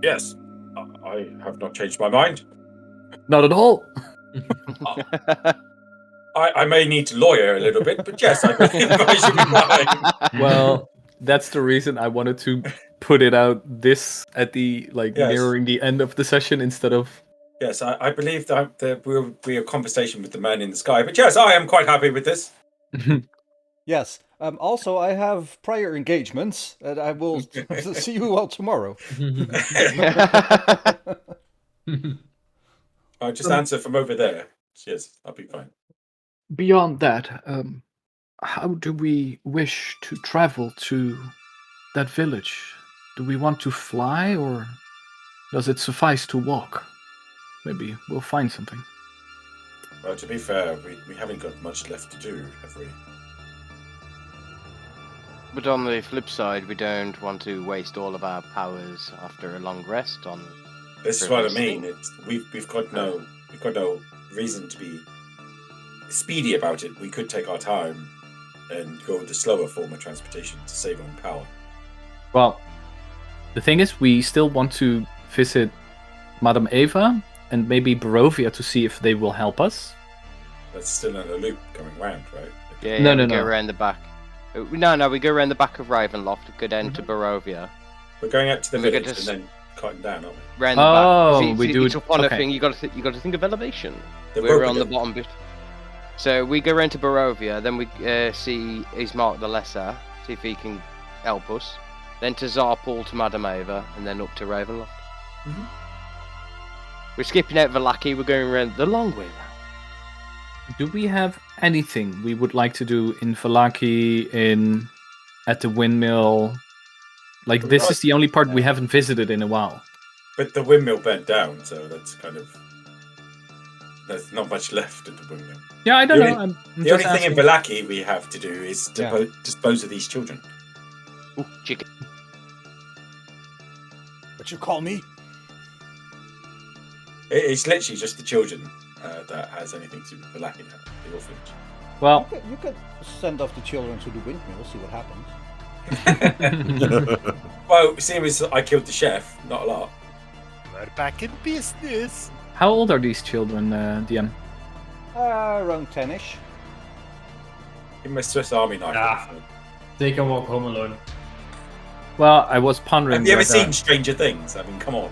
Yes. I have not changed my mind. Not at all. I may need to lawyer a little bit, but yes, I believe I should be fine. Well, that's the reason I wanted to put it out this at the Yes. nearing the end of the session instead of. Yes, I believe that there will be a conversation with the man in the sky, but yes, I am quite happy with this. Yes. Also, I have prior engagements, and I will see you all tomorrow. I'll just answer from over there. Yes, I'll be fine. Beyond that, how do we wish to travel to that village? Do we want to fly, or does it suffice to walk? Maybe we'll find something. Well, to be fair, we haven't got much left to do, have we? But on the flip side, we don't want to waste all of our powers after a long rest on. This is what I mean. We've got no reason to be speedy about it. We could take our time and go with the slower form of transportation to save on power. Well, the thing is, we still want to visit Madame Eva and maybe Barovia to see if they will help us. That's still in a loop going round, right? Yeah, No, we no. go around the back. No, we go around the back of Ravenloft, go down to Barovia. We're going out to the We village could just- and then cutting down, aren't we? Round the Oh, back. we do It's up on a okay. thing. You got to think of elevation. The We're broken on the bit. bottom bit. So we go round to Barovia, then we see Ismark the Lesser, see if he can help us. Then to Zarpal to Madame Eva, and then up to Ravenloft. Mhm. We're skipping out Vallaki, we're going around the long way round. Do we have anything we would like to do in Vallaki, at the windmill? Like, this is the only part we haven't visited in a while. But the windmill burnt down, so that's kind of... There's not much left of the windmill. Yeah, I don't The know. only- I'm The just only thing in asking. Vallaki we have to do is Yeah. dispose of these children. Ooh, chicken. What you call me? It's literally just the children that has anything to do with Vallaki now, the orphanage. Well, You could send off the children to the windmill, see what happens. Well, seeing as I killed the chef, not a lot. We're back in business. how old are these children, DM? Around 10-ish. Give him a Swiss Army knife. Ah. They can walk home alone. Well, I was pondering. Have you ever whether seen Stranger Things? I mean, come on.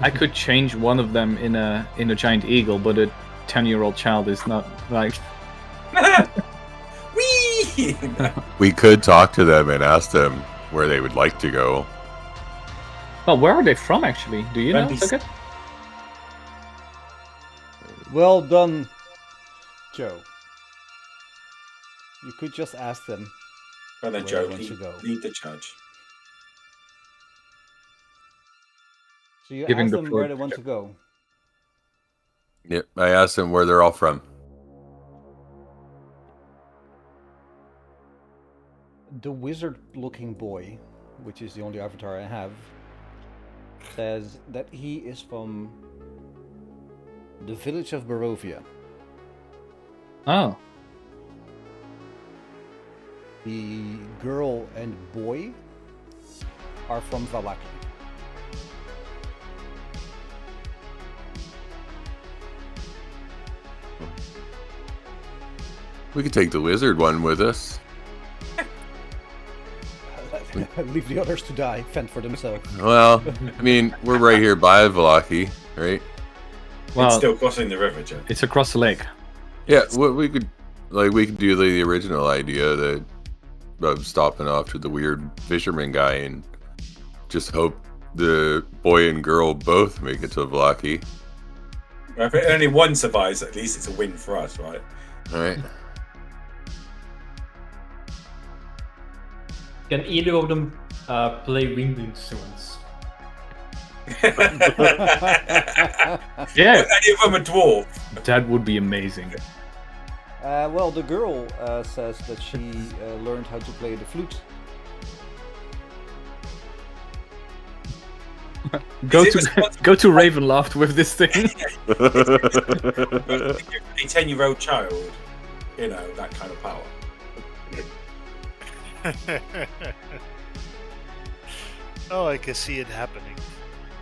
I could change one of them in a giant eagle, but a 10-year-old child is not like. Whee! We could talk to them and ask them where they would like to go. Well, where are they from actually? Do you know? Wendy's. Tucket? Well done, Joe. You could just ask them. Well then, Where Joe, they want to go. lead the charge. So you Giving ask the them where floor they to want Joe. to go. Yep, I asked them where they're all from. The wizard-looking boy, which is the only avatar I have, says that he is from the village of Barovia. Oh, The girl and boy are from Valaki. We could take the wizard one with us. Leave the others to die, fend for themselves. Well, I mean, we're right here by Valaki, right? well, It's still crossing the river, Joe. it's across the lake. Yeah, we could do the original idea that of stopping off to the weird fisherman guy and just hope the boy and girl both make it to Valaki. Well, if only one survives, at least it's a win for us, right? All right. Can either of them play wind instruments? Yeah, Any of them a dwarf? that would be amazing. Well, the girl says that she learned how to play the flute. Go it to responsible- go to Ravenloft with this thing. A 10-year-old child, you know, that kind of power. Oh, I can see it happening.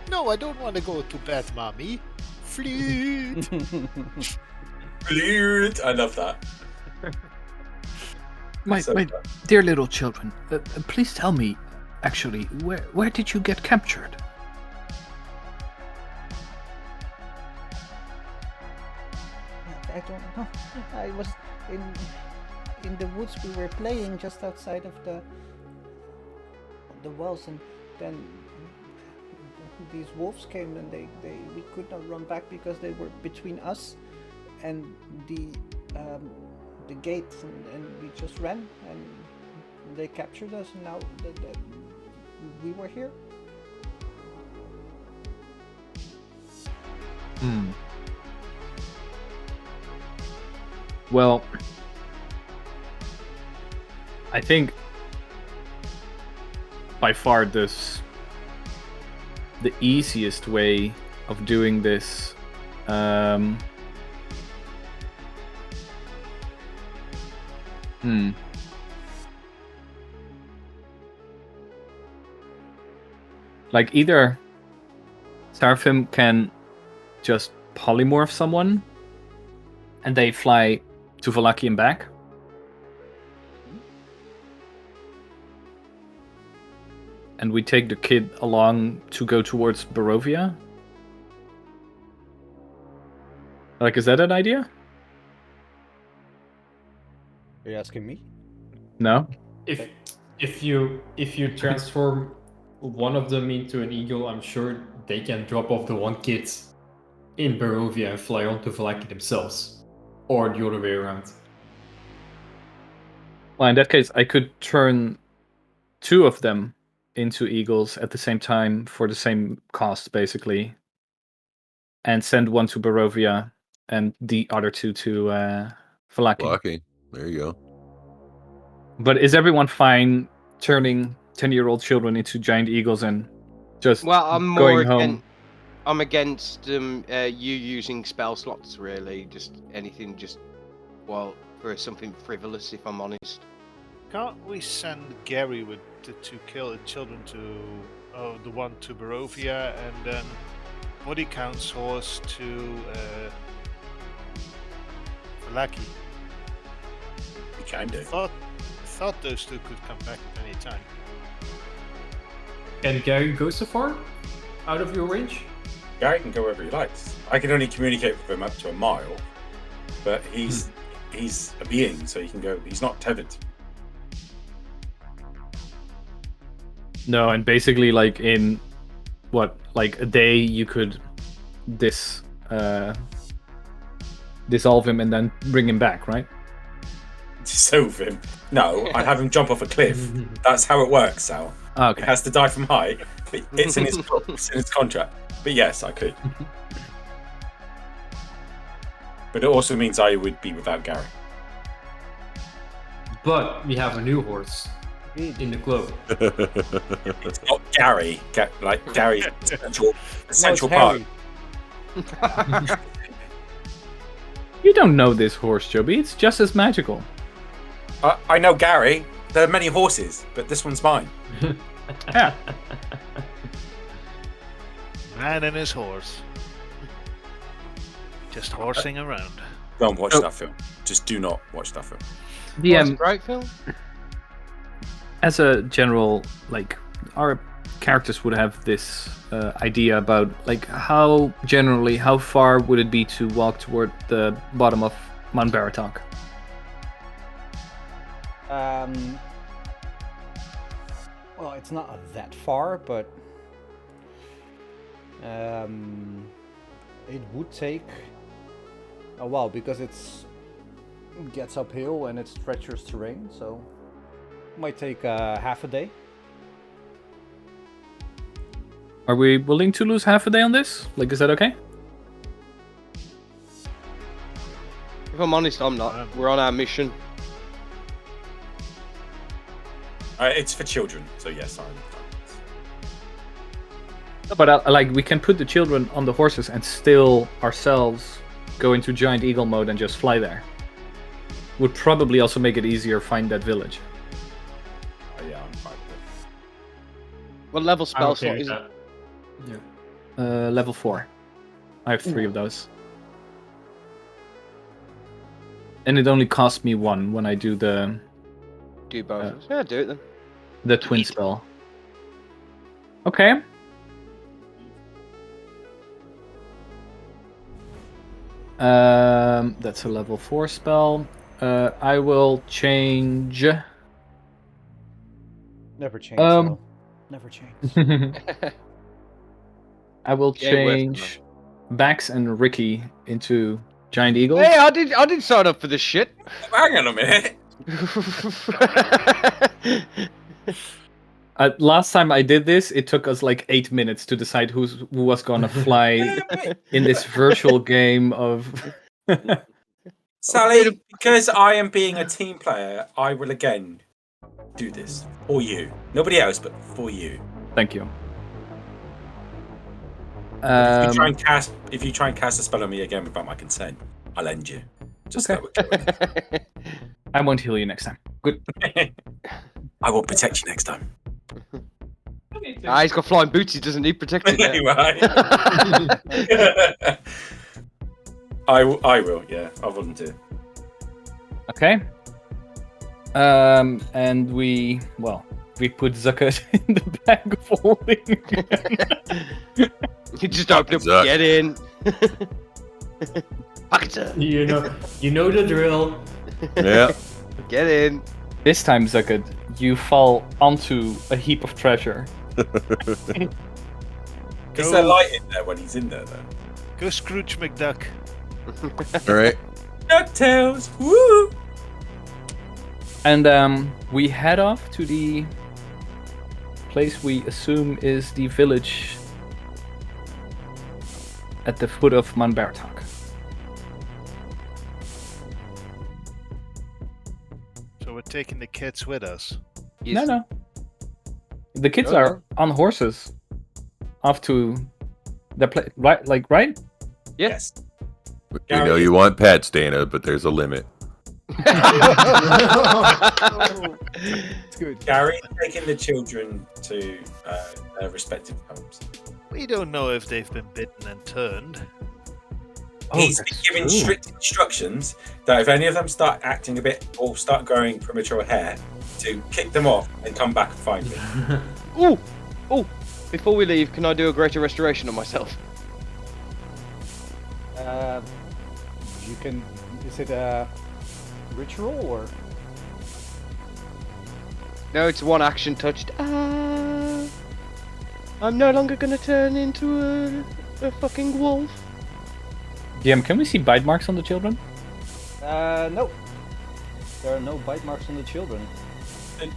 No, I don't want to go to bed, mommy. Flute. Flute. I love that. My So my fun. dear little children, please tell me, actually, where did you get captured? I don't know. I was in the woods. We were playing just outside of the walls, and then these wolves came, and we could not run back because they were between us and the gate, and we just ran, and they captured us, and now we were here. Hmm. Well, I think by far the easiest way of doing this like either Seraphim can just polymorph someone and they fly to Valaki and back. And we take the kid along to go towards Barovia. Like, is that an idea? Are you asking me? No? If you transform one of them into an eagle, I'm sure they can drop off the one kid in Barovia and fly on to Valaki themselves. Or the other way around. Well, in that case, I could turn two of them into eagles at the same time for the same cost, basically. And send one to Barovia and the other two to Valaki. Valaki. There you go. But is everyone fine turning 10-year-old children into giant eagles and just Well, I'm going more home? I'm against you using spell slots. Really, just anything, just well, for something frivolous, if I'm honest. Can't we send Gary with the two children to the one to Barovia and then Body Count's horse to Valaki? We can do. I thought those two could come back at any time. Can Gary go so far? Out of your range? Gary can go wherever he likes. I can only communicate with him up to a mile, but he's a being, so he can go. He's not tethered. No, and basically, like in like a day, you could dissolve him and then bring him back, right? Dissolve him? No, I'd have him jump off a cliff. That's how it works, Sal. Okay. He has to die from height. But it's in his contract. But yes, I could. But it also means I would be without Gary. But we have a new horse in the club. It's not Gary. Like Gary's essential part. You don't know this horse, Joby. It's just as magical. I know Gary. There are many horses, but this one's mine. Yeah. Man and his horse. Just horsing around. Don't watch that film. Just do not watch that film. It's a great film. As a general, like, our characters would have this idea about, like, how far would it be to walk toward the bottom of Mount Baratok? Well, it's not that far, but it would take a while because it gets uphill and it's treacherous terrain, so it might take half a day. Are we willing to lose half a day on this? Like, is that okay? If I'm honest, I'm not. We're on our mission. It's for children, so yes, I'm. But like, we can put the children on the horses and still ourselves go into giant eagle mode and just fly there. Would probably also make it easier to find that village. Oh, yeah, I'm fine with it. What level spell Okay, slot is it? Yeah. Level 4. I have 3 of those. And it only costs me 1 when I do the Do both. Yeah, do it then. the twin spell. Okay. That's a level 4 spell. I will change. Never change. Though. Never change. I will Yeah, worth it, change Bax and Ricky into giant eagles. Hey, I did sign up for this shit. Hang on a minute. Last time I did this, it took us like 8 minutes to decide who was gonna fly in this virtual game of. Sally, because I am being a team player, I will again do this for you. Nobody else, but for you. Thank you. If you try and cast a spell on me again without my consent, I'll end you. Just Okay. I won't heal you next time. Good. I will protect you next time. He's got flying boots. He doesn't need protection. Yet. Anyway. I will. Yeah, I'll volunteer. Okay. And we put Zucker in the bag of holding. You just open up, Zuck. get in. Pocket. You know the drill. Yeah. Get in. This time, Zucker, you fall onto a heap of treasure. Is there light in there when he's in there, though? Go Scrooge McDuck. All right. DuckTales! Woo! And we head off to the place we assume is the village at the foot of Mount Baratok. So we're taking the kids with us. No. The kids No, are on horses off to the place, right? Like, right? Yeah. Yes. We know you want pets, Dana, but there's a limit. It's good. Gary taking the children to their respective homes. We don't know if they've been bitten and turned. He's been given strict instructions that if any of them start acting a bit or start growing premature hair, to kick them off and come back and find me. Ooh! Before we leave, can I do a greater restoration on myself? You can. Is it a ritual or? No, it's one action touched. I'm no longer gonna turn into a fucking wolf. DM, can we see bite marks on the children? No. There are no bite marks on the children.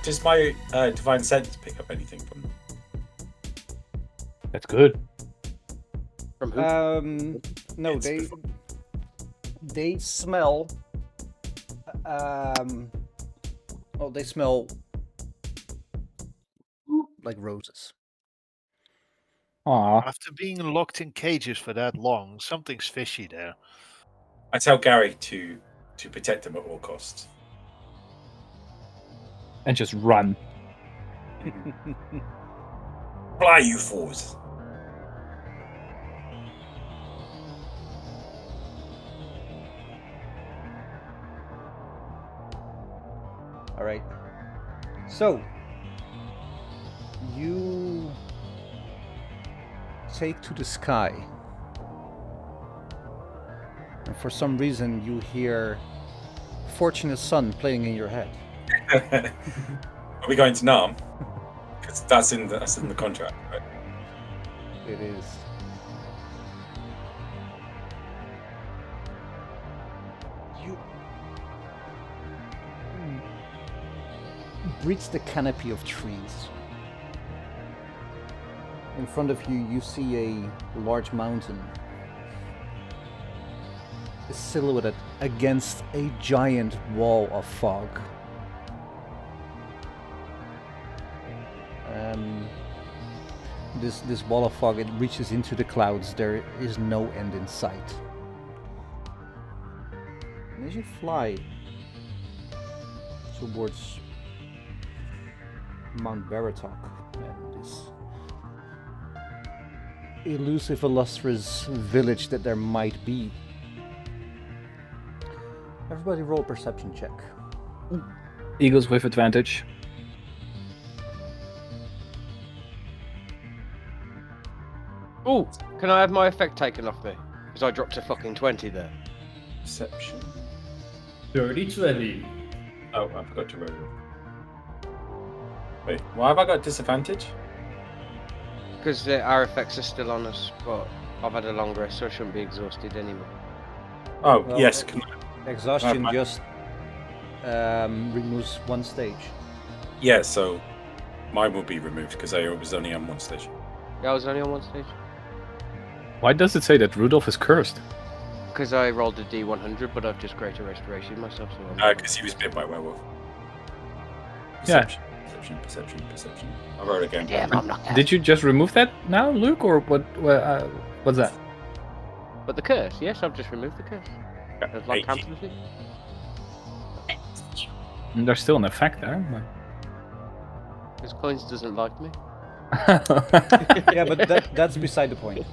Does my divine sense pick up anything from them? That's good. From who? No, It's they smell. They smell like roses. Aw. After being locked in cages for that long, something's fishy there. I tell Gary to protect them at all costs. And just run. Fly, you fools! All right. So you take to the sky, and for some reason you hear "Fortunate Son" playing in your head. Are we going to Nam? Because that's in the contract, right? It is. You breach the canopy of trees. In front of you, you see a large mountain silhouetted against a giant wall of fog. This wall of fog, it reaches into the clouds. There is no end in sight. And as you fly towards Mount Baratok and this elusive, illustrious village that there might be, everybody roll a perception check. Eagles with advantage. Ooh, can I have my effect taken off me? Because I dropped a fucking 20 there. Perception. Dirty 20. Oh, I forgot to roll. Wait, why have I got disadvantage? Because our effects are still on us, but I've had a long rest, so I shouldn't be exhausted anymore. Oh, Well, yes. Exhaustion just removes one stage. Yeah, so mine will be removed because I was only on one stage. Yeah, I was only on one stage. Why does it say that Rudolph is cursed? Because I rolled a D100, but I've just greater restoration myself. So Because he was bit by a werewolf. Yeah. Perception. I wrote again. Damn, I'm not. Did you just remove that now, Luke, or what's that? But the curse, yes, I've just removed the curse. It's like counterfeit. And there's still an effect there. Because Coins doesn't like me. Yeah, but that's beside the point.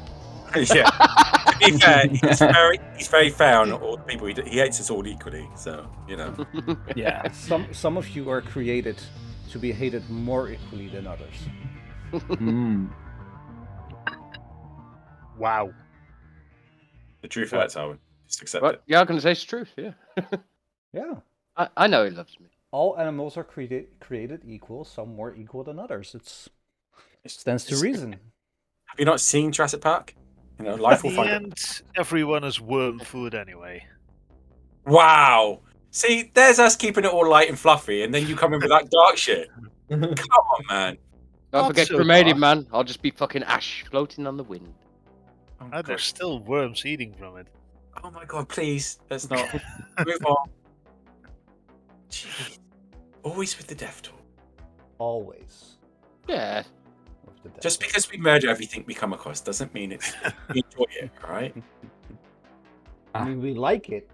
Yeah. To be fair, he's very fair on all the people. He hates us all equally, so you know. Yeah. Some of you are created to be hated more equally than others. Mm. Wow. The truth of that's Owen. Just accept But it. yeah, I'm gonna say it's truth. Yeah. Yeah. I know he loves me. All animals are created equal. Some more equal than others. It stands to reason. Have you not seen Jurassic Park? You know, life will In find the it. end, everyone is worm food anyway. Wow. See, there's us keeping it all light and fluffy, and then you come in with that dark shit. Come on, man. Don't Not forget so cremated, dark. man. I'll just be fucking ash floating on the wind. Oh, There's still worms eating from it. oh my god, please. Let's not. Move on. Jeez. Always with the death talk. Always. Yeah. With the Just devil. because we murder everything we come across doesn't mean we enjoy it, alright? I mean, we like it.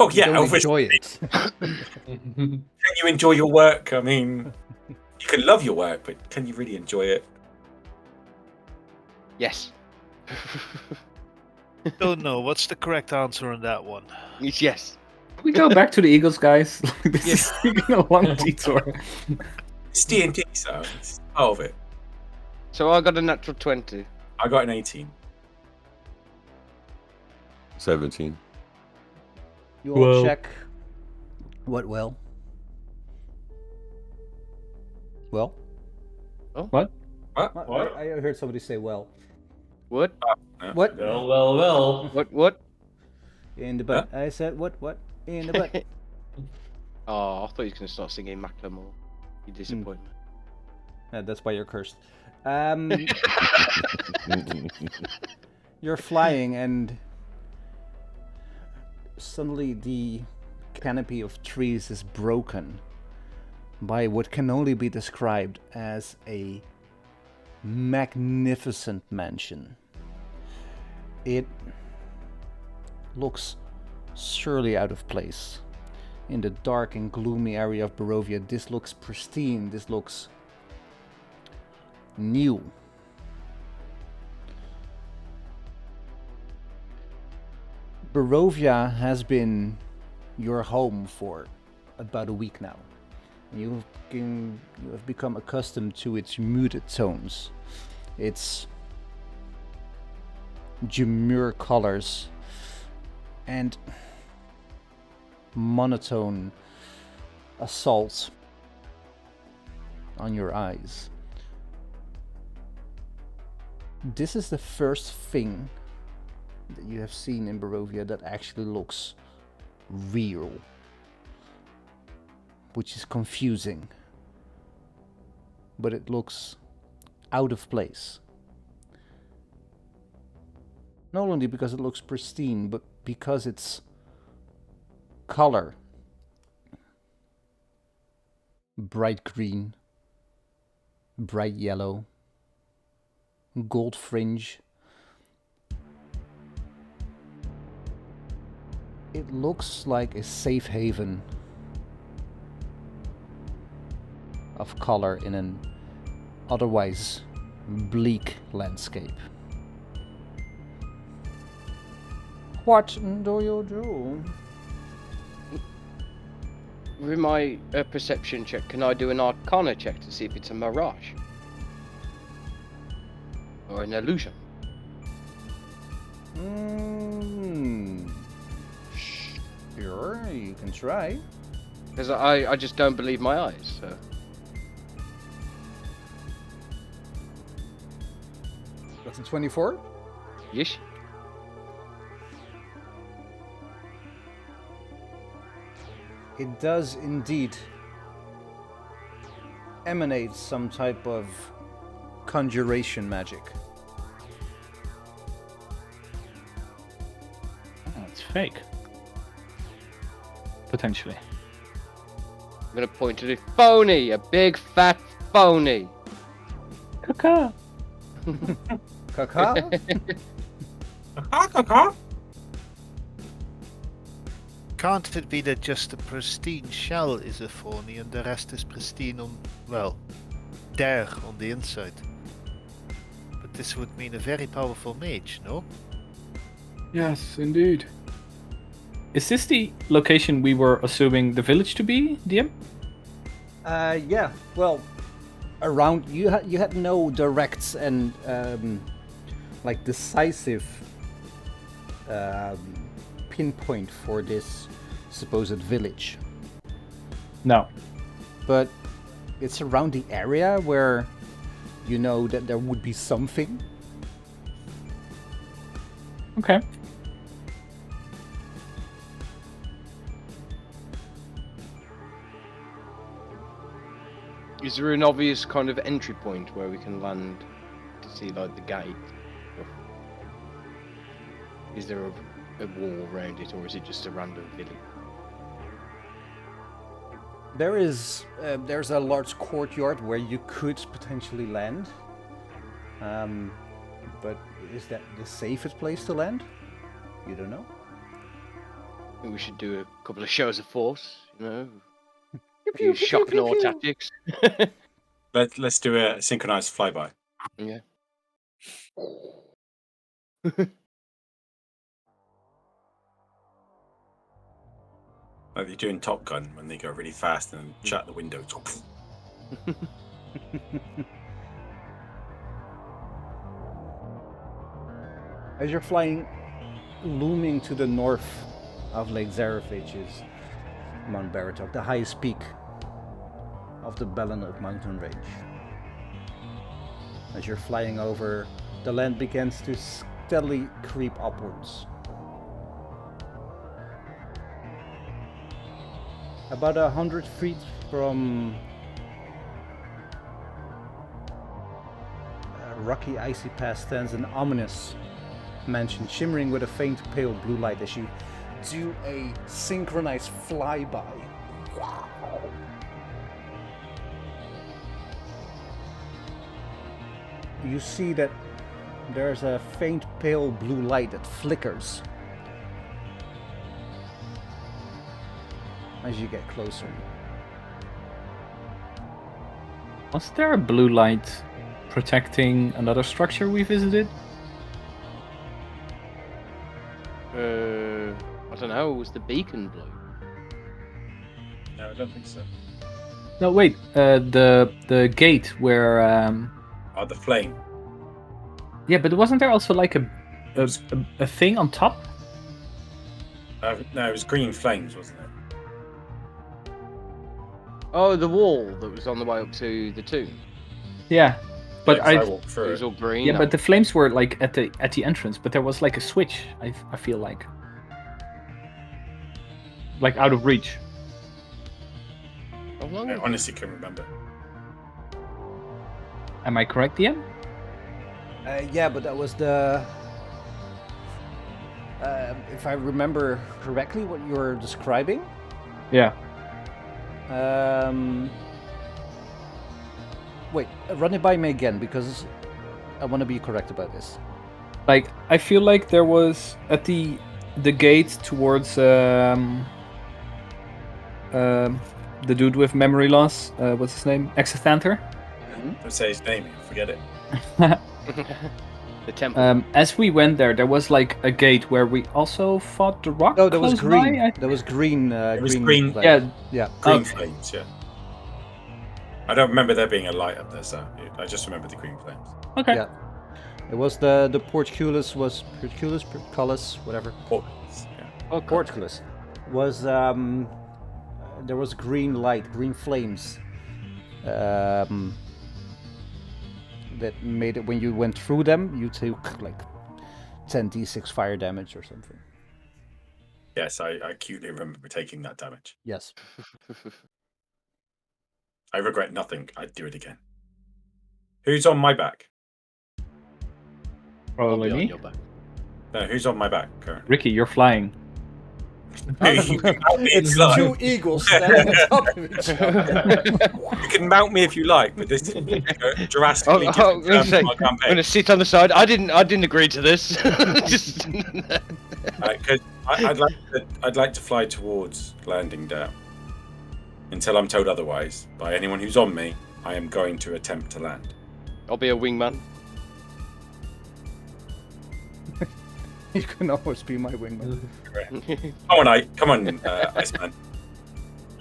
Oh yeah, don't obviously. enjoy it. Can you enjoy your work? I mean, you can love your work, but can you really enjoy it? Yes. Don't know. What's the correct answer on that one? It's yes. We go back to the Eagles, guys. This Yes. is taking a long detour. It's D&D, so it's part of it. So I got a natural 20. I got an 18. 17. You all check. What? Well. Well. What? What? I heard somebody say well. What? What? Well. What? In the butt. I said what? In the butt. Oh, I thought you were going to start singing Macklemore. You disappoint me. That's why you're cursed. You're flying and suddenly the canopy of trees is broken by what can only be described as a magnificent mansion. It looks surely out of place. In the dark and gloomy area of Barovia, this looks pristine, this looks new. Barovia has been your home for about a week now. You have become accustomed to its muted tones, its demure colors, and monotone assault on your eyes. This is the first thing that you have seen in Barovia that actually looks real, which is confusing, but it looks out of place. Not only because it looks pristine, but because its color, bright green, bright yellow, gold fringe. It looks like a safe haven of color in an otherwise bleak landscape. What do you do? With my perception check, can I do an Arcana check to see if it's a mirage? Or an illusion? Sure, you can try. Because I just don't believe my eyes, so... That's a 24? Yes? It does indeed emanate some type of conjuration magic. Oh, it's fake. Potentially. I'm gonna point to the phony! A big fat phony! Caca. Caca? Can't it be that just the pristine shell is a phony and the rest is pristine on, well, there on the inside? But this would mean a very powerful mage, no? Yes, indeed. Is this the location we were assuming the village to be, DM? Yeah. Well, around you had no direct and like decisive pinpoint for this supposed village. No. But it's around the area where you know that there would be something. Okay. Is there an obvious kind of entry point where we can land to see, like, the gate? Is there a wall around it, or is it just a random village? There's a large courtyard where you could potentially land. But is that the safest place to land? You don't know. I think we should do a couple of shows of force, you know. Pew, pew, Use pew, shock pew, and awe pew. tactics. Let's do a synchronized flyby. Yeah. Like you're doing Top Gun when they go really fast and shut the windows. As you're flying, looming to the north of Lake Zarevich is Mount Baratok, the highest peak of the Bellenok mountain range. As you're flying over, the land begins to steadily creep upwards. About 100 feet from a rocky icy pass stands an ominous mansion shimmering with a faint pale blue light as you do a synchronized flyby. You see that there's a faint pale blue light that flickers as you get closer. Was there a blue light protecting another structure we visited? I don't know. Was the beacon blue? No, I don't think so. No, wait. The gate where. Oh, the flame. Yeah, but wasn't there also like a thing on top? No, it was green flames, wasn't it? Oh, the wall that was on the way up to the tomb. Yeah, but Yeah, 'cause I walked It through was it. all green. yeah, but the flames were like at the entrance, but there was like a switch. I feel like out of reach. How long I ago? honestly couldn't remember. Am I correct, Ian? Yeah, but that was the... if I remember correctly what you were describing, Yeah. wait, run it by me again because I want to be correct about this. Like I feel like there was at the gate towards the dude with memory loss. What's his name? Exithanter. Don't say his name, forget it. The temple. As we went there was like a gate where we also fought the rock. No, there was close green. by, There was green. It was green. light. Yeah. Yeah. Green Okay. flames, yeah. I don't remember there being a light up there, so I just remember the green flames. Okay. Yeah. It was the portcullis, portcullis, whatever. Oh, yeah. Oh, portcullis was there was green light, green flames. That made it when you went through them, you took like 10d6 fire damage or something. Yes, I acutely remember taking that damage. Yes. I regret nothing. I'd do it again. Who's on my back? I'll Probably be on me. your back. No, who's on my back currently? Ricky, you're flying. You can mount me if It's you like. two eagles standing on top of each other. You can mount me if you like, but this is drastically different I'm from my gonna campaign. sit on the side. I didn't agree to this. Just... Because I'd like to fly towards landing down until I'm told otherwise by anyone who's on me. I am going to attempt to land. I'll be a wingman. You can always be my wingman. Come on, Iceman.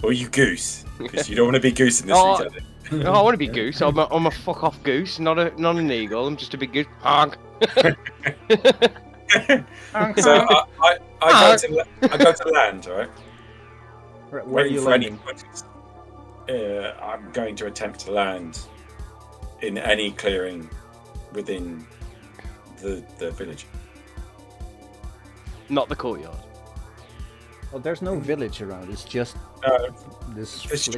Or you goose, because you don't want to be goose in this Oh. retelling. No, I want to be goose. I'm a fuck off goose, not an eagle. I'm just a big goose. Honk. So I go to land, all right? Where are Waiting you for any landing? points. I'm going to attempt to land in any clearing within the village. Not the courtyard. Well, there's no village around. It's just this. This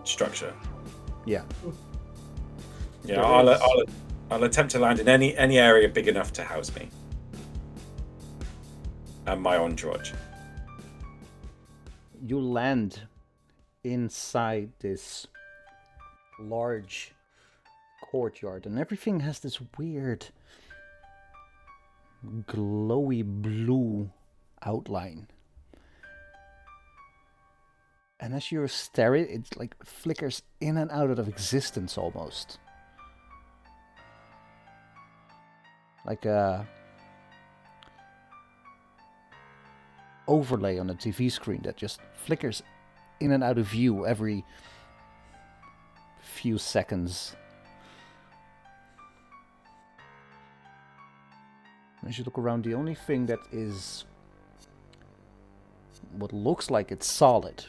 structure. Yeah. Yeah, There I'll attempt to land in any area big enough to house me and my entourage. You land inside this large courtyard, and everything has this weird glowy blue outline. And as you stare at it, it like flickers in and out of existence almost. Like a overlay on a TV screen that just flickers in and out of view every few seconds. As you look around, the only thing that is what looks like it's solid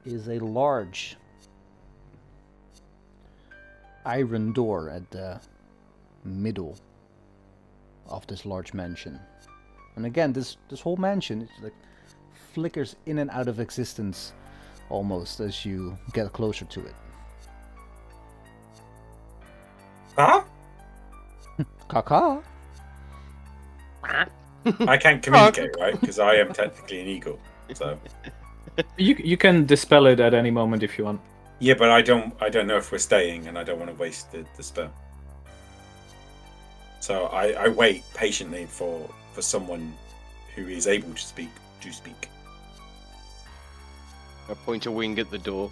is a large iron door at the middle of this large mansion. And again, this whole mansion, it's like flickers in and out of existence almost as you get closer to it. Huh? Caca. I can't communicate, right? Because I am technically an eagle. So You can dispel it at any moment if you want. yeah, but I don't know if we're staying, and I don't want to waste the spell. So I wait patiently for someone who is able to speak to speak. I point a wing at the door.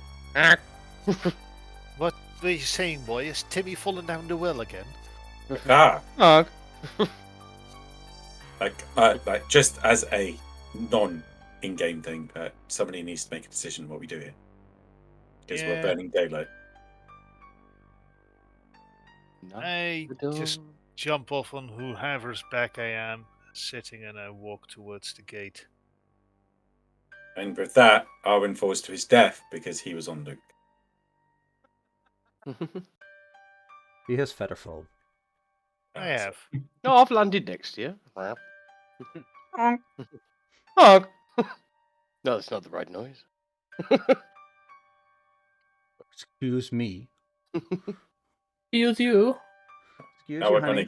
What were you saying, boy? Is Timmy falling down the well again? Ah, Arg. like just as a non-in-game thing, somebody needs to make a decision what we do here because we're Yeah. burning daylight. I just jump off on whoever's back I am sitting, and I walk towards the gate. And with that, Arwen falls to his death because he was on Luke. He has Featherfall. I have. No, I've landed next to you. Arg. No, that's not the right noise. Excuse me. Excuse you. Excuse Now you, we're honey.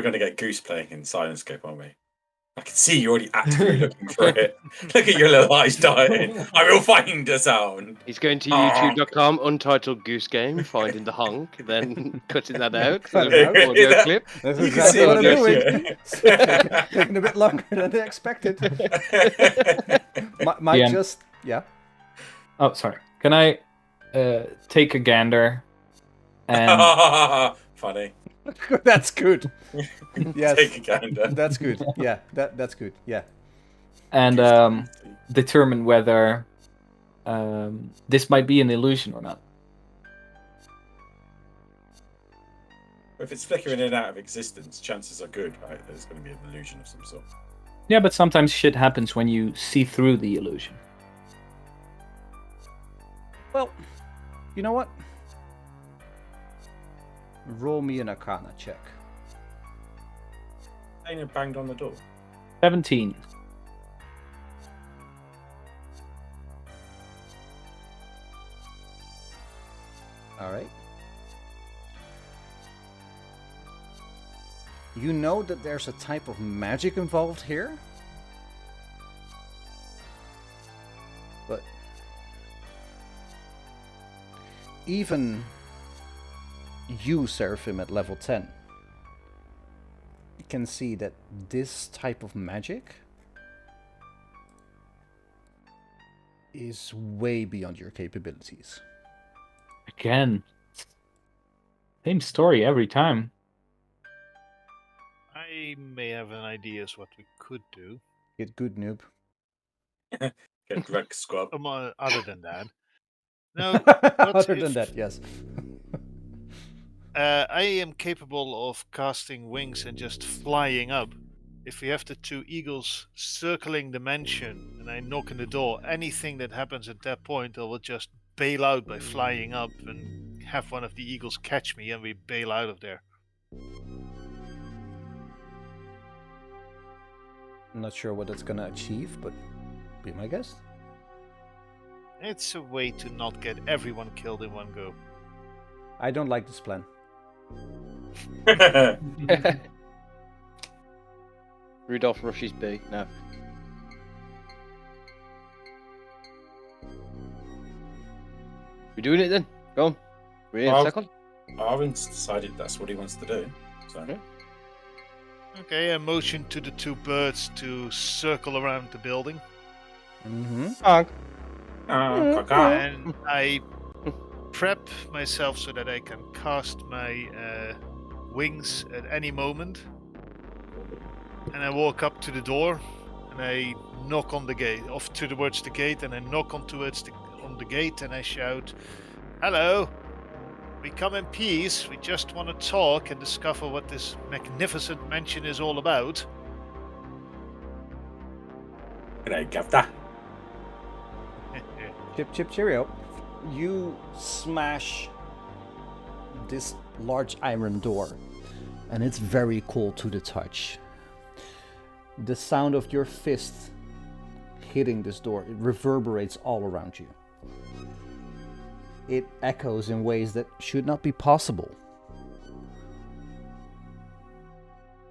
gonna get Goose playing in Silenscope, aren't we? I can see you already actively looking for it. Look at your little eyes dying. I will find a sound. He's going to youtube.com, Untitled Goose Game, finding the honk, then cutting that out. Cut The it out. audio clip. That's You can exactly see what I'm it, doing. yeah. Taking a bit longer than I expected. Might Yeah. just... Yeah. Oh, sorry. Can I take a gander? And Funny. That's good. Yes. Take a gander. That's good. Yeah, that's good. Yeah. and determine whether this might be an illusion or not. If it's flickering in and out of existence, chances are good, right? There's going to be an illusion of some sort. Yeah, but sometimes shit happens when you see through the illusion. Well, you know what? Roll me an Arcana check. Dana banged on the door. 17. Alright. You know that there's a type of magic involved here. But even you, Seraphim, at level 10, can see that this type of magic is way beyond your capabilities. Again. Same story every time. I may have an idea as what we could do. Get good, noob. Get drunk, squab. Other than that. No, Other than if- that, yes. I am capable of casting wings and just flying up. If we have the two eagles circling the mansion and I knock on the door, anything that happens at that point, I will just bail out by flying up and have one of the eagles catch me and we bail out of there. I'm not sure what it's gonna achieve, but be my guest. It's a way to not get everyone killed in one go. I don't like this plan. Rudolph rushes B. No. We doing it then? Go on. We're in a Well, second. Arwen's decided that's what he wants to do. So Okay. Okay, I motion to the two birds to circle around the building. Mm-hmm. And I prep myself so that I can cast my wings at any moment. And I walk up to the door, and I knock on the gate, off towards the gate, and I knock on the gate, and I shout, "Hello! We come in peace. We just want to talk and discover what this magnificent mansion is all about." G'day, Gafta. Chip, chip, cheerio. You smash this large iron door, and it's very cold to the touch. The sound of your fist hitting this door, it reverberates all around you. It echoes in ways that should not be possible.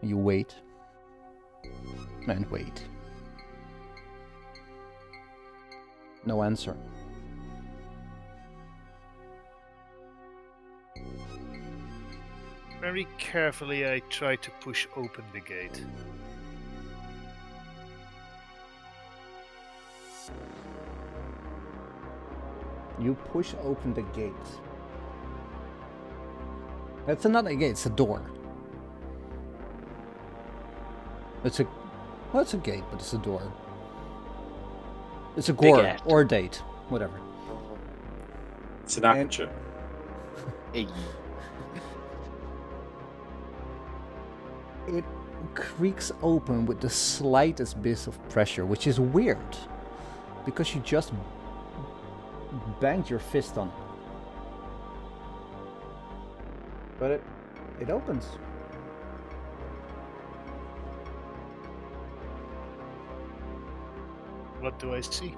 You wait and wait. No answer. Very carefully, I try to push open the gate. You push open the gate. It's not a gate, it's a door. It's a gate, but it's a door. It's a gore gate. or a date, whatever. It's an aperture. Hey. It creaks open with the slightest bit of pressure, which is weird, because you just banged your fist on it. But it opens. What do I see?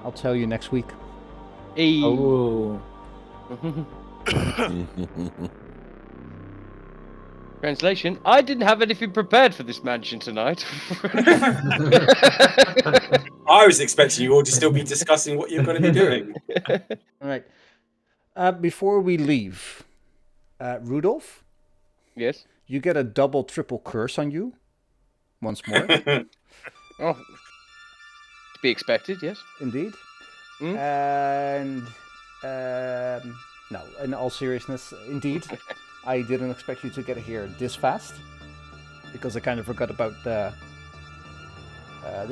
I'll tell you next week. Hey. Oh. Translation: I didn't have anything prepared for this mansion tonight. I was expecting you all to still be discussing what you're going to be doing. All right. Before we leave, Rudolph, Yes. you get a double, triple curse on you. Once more. Oh, to be expected. Yes. Indeed. Hmm? And no, in all seriousness, indeed, I didn't expect you to get here this fast, because I kind of forgot about the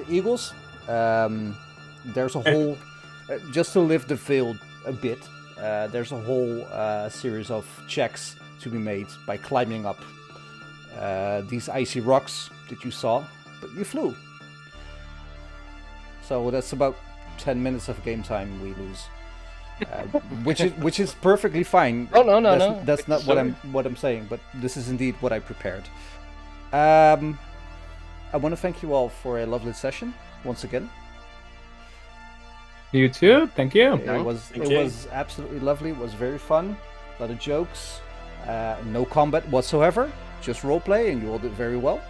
Eagles. There's a whole, just to lift the veil a bit, there's a whole series of checks to be made by climbing up these icy rocks that you saw, but you flew. So that's about 10 minutes of game time we lose, which is perfectly fine. Oh no. That's not what I'm saying, but this is indeed what I prepared. I want to thank you all for a lovely session once again. You too. Thank you. It was absolutely lovely. It was very fun. A lot of jokes. No combat whatsoever. Just roleplay, and you all did very well.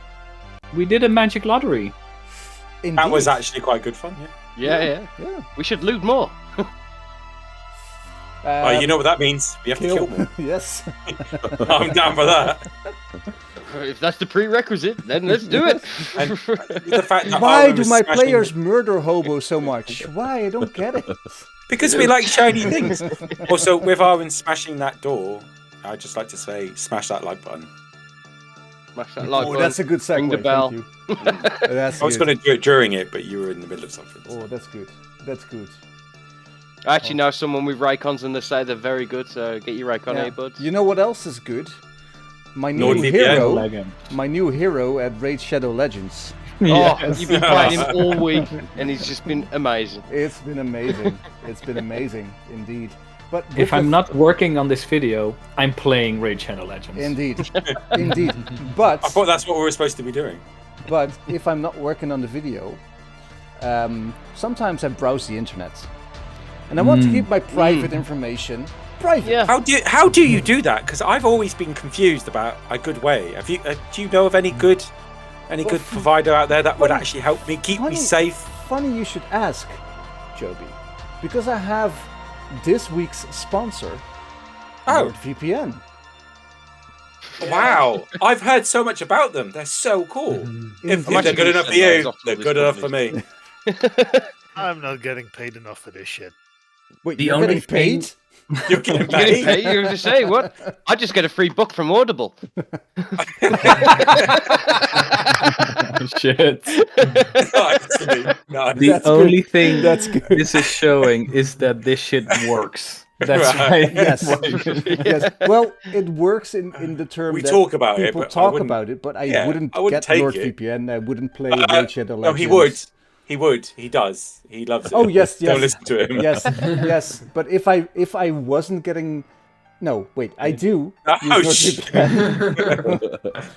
We did a magic lottery. Indeed. That was actually quite good fun, yeah. Yeah. We should loot more. You know what that means. We have to kill more. Yes. I'm down for that. If that's the prerequisite, then let's do it. And the fact that Why Arwen do was my smashing- players murder Hobo so much? Why? I don't get it. Because we like shiny things. Also, with Arwen smashing that door, I'd just like to say, smash that like button. Smash that like button. That's a good segue. Ring the bell. Thank you. That's I was good. going to do it during it, but you were in the middle of something. Oh, that's good. That's good. I actually know someone with Raycons and they say they're very good, so get your Raycon earbuds. You know what else is good? My new NordVPN. hero. Legend. My new hero at Raid Shadow Legends. Oh, you've been playing him all week, and he's just been amazing. It's been amazing. It's been amazing, indeed. But If I'm not working on this video, I'm playing Raid Shadow Legends. Indeed, indeed. But I thought that's what we were supposed to be doing. But if I'm not working on the video, sometimes I browse the internet, and I want to keep my private information private. Yeah. How do you do that? Because I've always been confused about a good way. Have you? Do you know of any good provider out there that would actually help me keep me safe? Funny you should ask, Joby, because I have this week's sponsor, NordVPN. Wow, I've heard so much about them. They're so cool. If they're good enough for you, they're good enough for me. I'm not getting paid enough for this shit. Wait, The you're only getting paid? You're getting You getting paid. paid? You were to say what? I just get a free book from Audible. Shit. Nice. The That's only good. thing That's good. this is showing is that this shit works. That's Right. right. Yes. Yes. Well, it works in the term We that talk about it, people but I talk wouldn't- about it, but I yeah, wouldn't I wouldn't get take it. NordVPN. I wouldn't play Raid Shadow No, Legends. he would. He would. He does. He loves it. Oh yes, yes. Don't listen to him. Yes, yes. But if I wasn't getting, no, wait, I do. Oh, use NordVPN.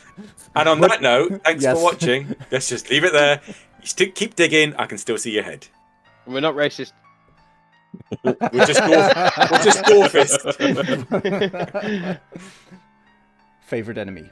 And on that note, thanks Yes. for watching. Let's just leave it there. You keep digging. I can still see your head. We're not racist. We're just dwarfist. Favorite enemy.